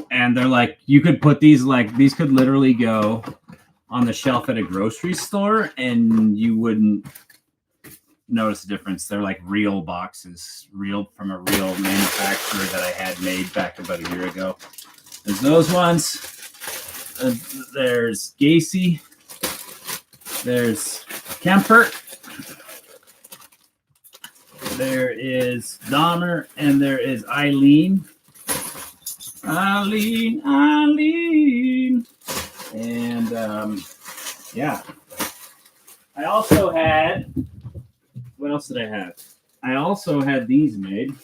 And they're like, you could put these, like, these could literally go on the shelf at a grocery store and you wouldn't notice the difference. They're like real boxes, real from a real manufacturer that I had made back about a year ago. There's those ones. There's Gacy. There's Kemper. There is Dahmer, and there is Eileen. Eileen. And yeah. I also had, what else did I have? I also had these made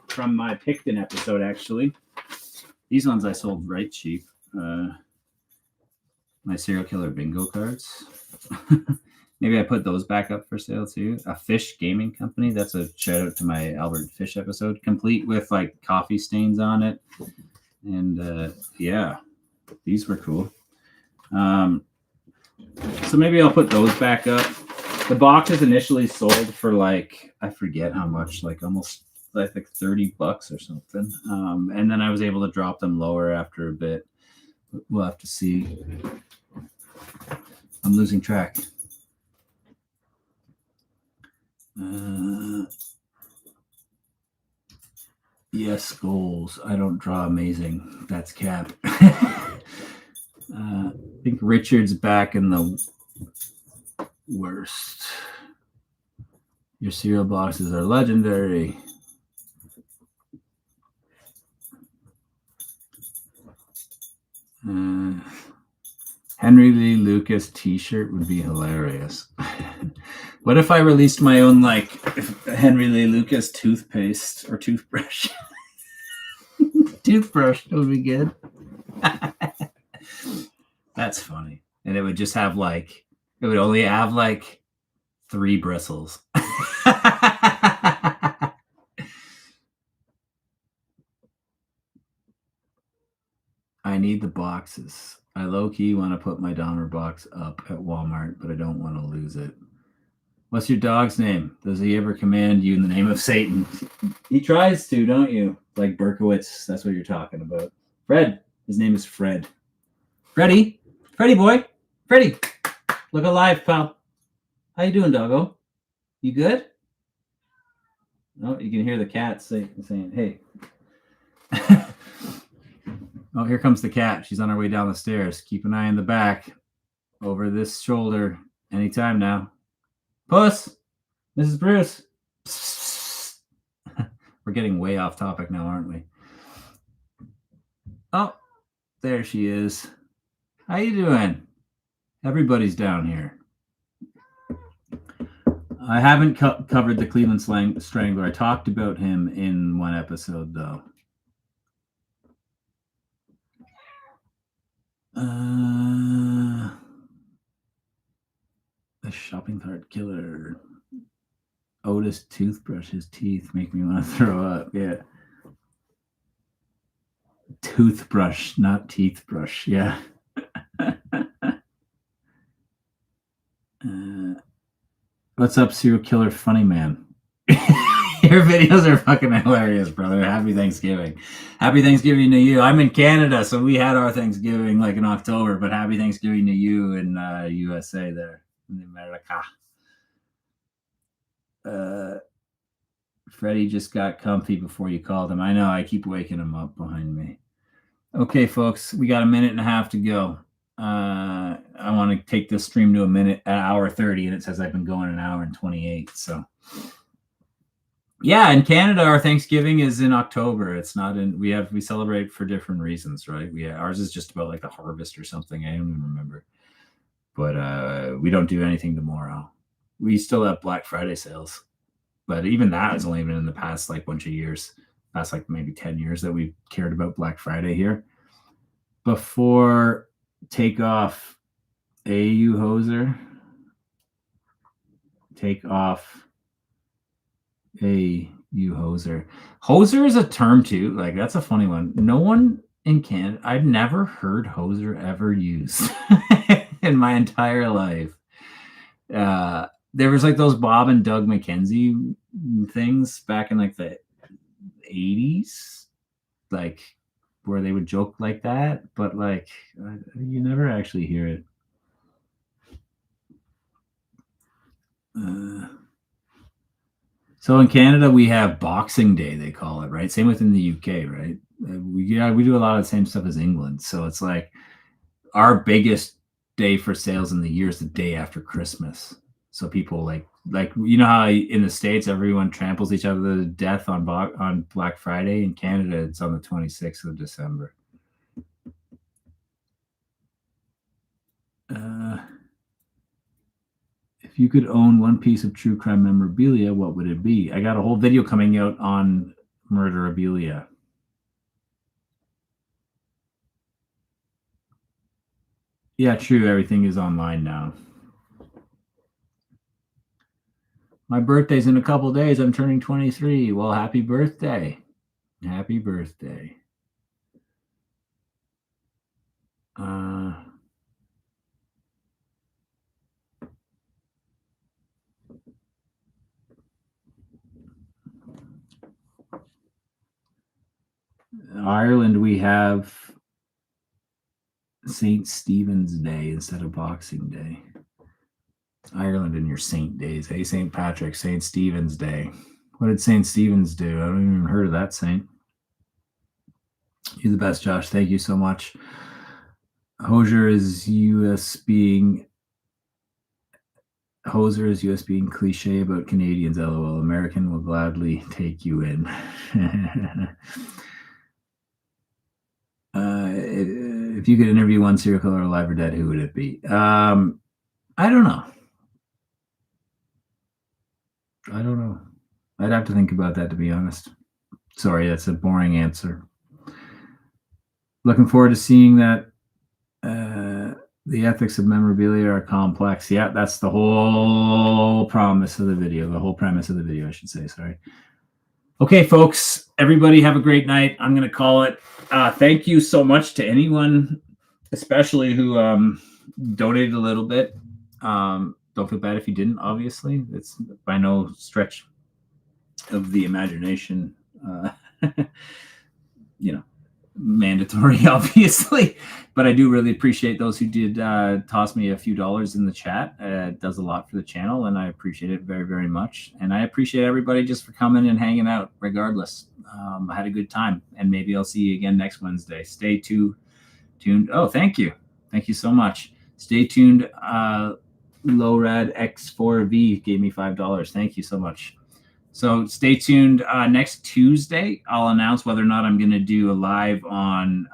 from my Picton episode, actually. These ones I sold right cheap. My serial killer bingo cards. Maybe I put those back up for sale too. A Fish Gaming Company. That's a shout out to my Albert Fish episode, complete with like coffee stains on it. And yeah, these were cool. So maybe I'll put those back up. The boxes initially sold for like, I forget how much, like almost like $30 or something. And then I was able to drop them lower after a bit. We'll have to see. I'm losing track. Yes, goals. I don't draw amazing. That's cap. I think Richard's back in the worst. Your cereal boxes are legendary. Henry Lee Lucas t-shirt would be hilarious. What if I released my own like Henry Lee Lucas toothpaste or toothbrush? Toothbrush would be good. That's funny. And it would just have like, it would only have like 3 bristles. I need the boxes. I low-key want to put my Dahmer box up at Walmart, but I don't want to lose it. What's your dog's name? Does he ever command you in the name of Satan? He tries to, don't you? Like Berkowitz, that's what you're talking about. Fred. His name is Fred. Freddy. Freddy boy. Freddy. Look alive, pal. How you doing, doggo? You good? Oh, you can hear the cat saying, hey. Oh, here comes the cat. She's on her way down the stairs. Keep an eye in the back. Over this shoulder. Anytime now. Puss! Mrs. Bruce! We're getting way off topic now, aren't we? Oh, there she is. How you doing? Everybody's down here. I haven't covered the Cleveland Strangler. I talked about him in one episode, though. The shopping cart killer. Otis toothbrush. His teeth make me want to throw up. Yeah. Toothbrush, not teeth brush. Yeah. What's up, serial killer funny man? Your videos are fucking hilarious, brother. Happy Thanksgiving. Happy Thanksgiving to you. I'm in Canada, so we had our Thanksgiving like in October, but happy Thanksgiving to you in USA there in America. Freddie just got comfy before you called him. I know. I keep waking him up behind me. Okay, folks, we got a minute and a half to go. I want to take this stream to an hour 30, and it says I've been going an hour and 28. So, yeah, in Canada, our Thanksgiving is in October. It's not in. We celebrate for different reasons, right? Ours is just about like the harvest or something. I don't even remember. But we don't do anything tomorrow. We still have Black Friday sales, but even that has only been in the past like bunch of years, past like maybe 10 years that we've cared about Black Friday here. Before takeoff, AU hoser, take off AU hoser. Hoser is a term too. Like that's a funny one. No one in Canada, I've never heard hoser ever used in my entire life. There was like those Bob and Doug McKenzie things back in like the 80s, like where they would joke like that, but like you never actually hear it. So in Canada, we have Boxing Day, they call it, right? Same within the UK, right? We do a lot of the same stuff as England. So it's like our biggest day for sales in the year is the day after Christmas. So people like you know how in the States everyone tramples each other to death on Black Friday. In Canada, it's on the 26th of December. If you could own one piece of true crime memorabilia, what would it be? I got a whole video coming out on murderabilia. Yeah, true. Everything is online now. My birthday's in a couple days. I'm turning 23. Well, happy birthday. Happy birthday. Ireland, we have St. Stephen's Day instead of Boxing Day. Ireland and your saint days. Hey, St. Patrick, St. Stephen's Day. What did St. Stephen's do? I haven't even heard of that saint. You're the best, Josh. Thank you so much. Hoser is US being cliche about Canadians. LOL. American will gladly take you in. If you could interview one serial killer alive or dead, who would it be? I don't know. I'd have to think about that, to be honest. Sorry, that's a boring answer. Looking forward to seeing that. The ethics of memorabilia are complex. Yeah, that's the whole promise of the video. The whole premise of the video, I should say. Sorry. Okay, folks. Everybody have a great night. I'm going to call it. Thank you so much to anyone, especially who donated a little bit. Don't feel bad if you didn't, obviously. It's by no stretch of the imagination, mandatory, obviously, but I do really appreciate those who did toss me a few dollars in the chat. It does a lot for the channel, and I appreciate it very, very much. And I appreciate everybody just for coming and hanging out regardless. I had a good time, and maybe I'll see you again next Wednesday. Stay tuned. Oh, thank you so much. Stay tuned. Lowrad X4V gave me $5. Thank you so much. So stay tuned. Next Tuesday, I'll announce whether or not I'm going to do a live on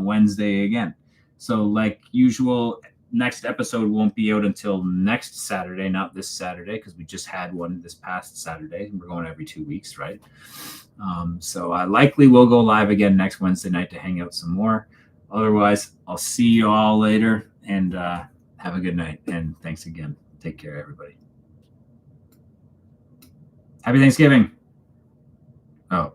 Wednesday again. So like usual, next episode won't be out until next Saturday, not this Saturday, because we just had one this past Saturday. We're going every 2 weeks, right? So I likely will go live again next Wednesday night to hang out some more. Otherwise, I'll see you all later, and have a good night. And thanks again. Take care, everybody. Happy Thanksgiving. Oh.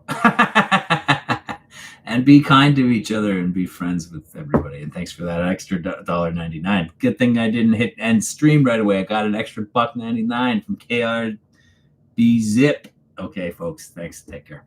And be kind to each other and be friends with everybody. And thanks for that extra $1.99. Good thing I didn't hit end stream right away. I got an extra $1.99 from KRB Zip. Okay, folks. Thanks. Take care.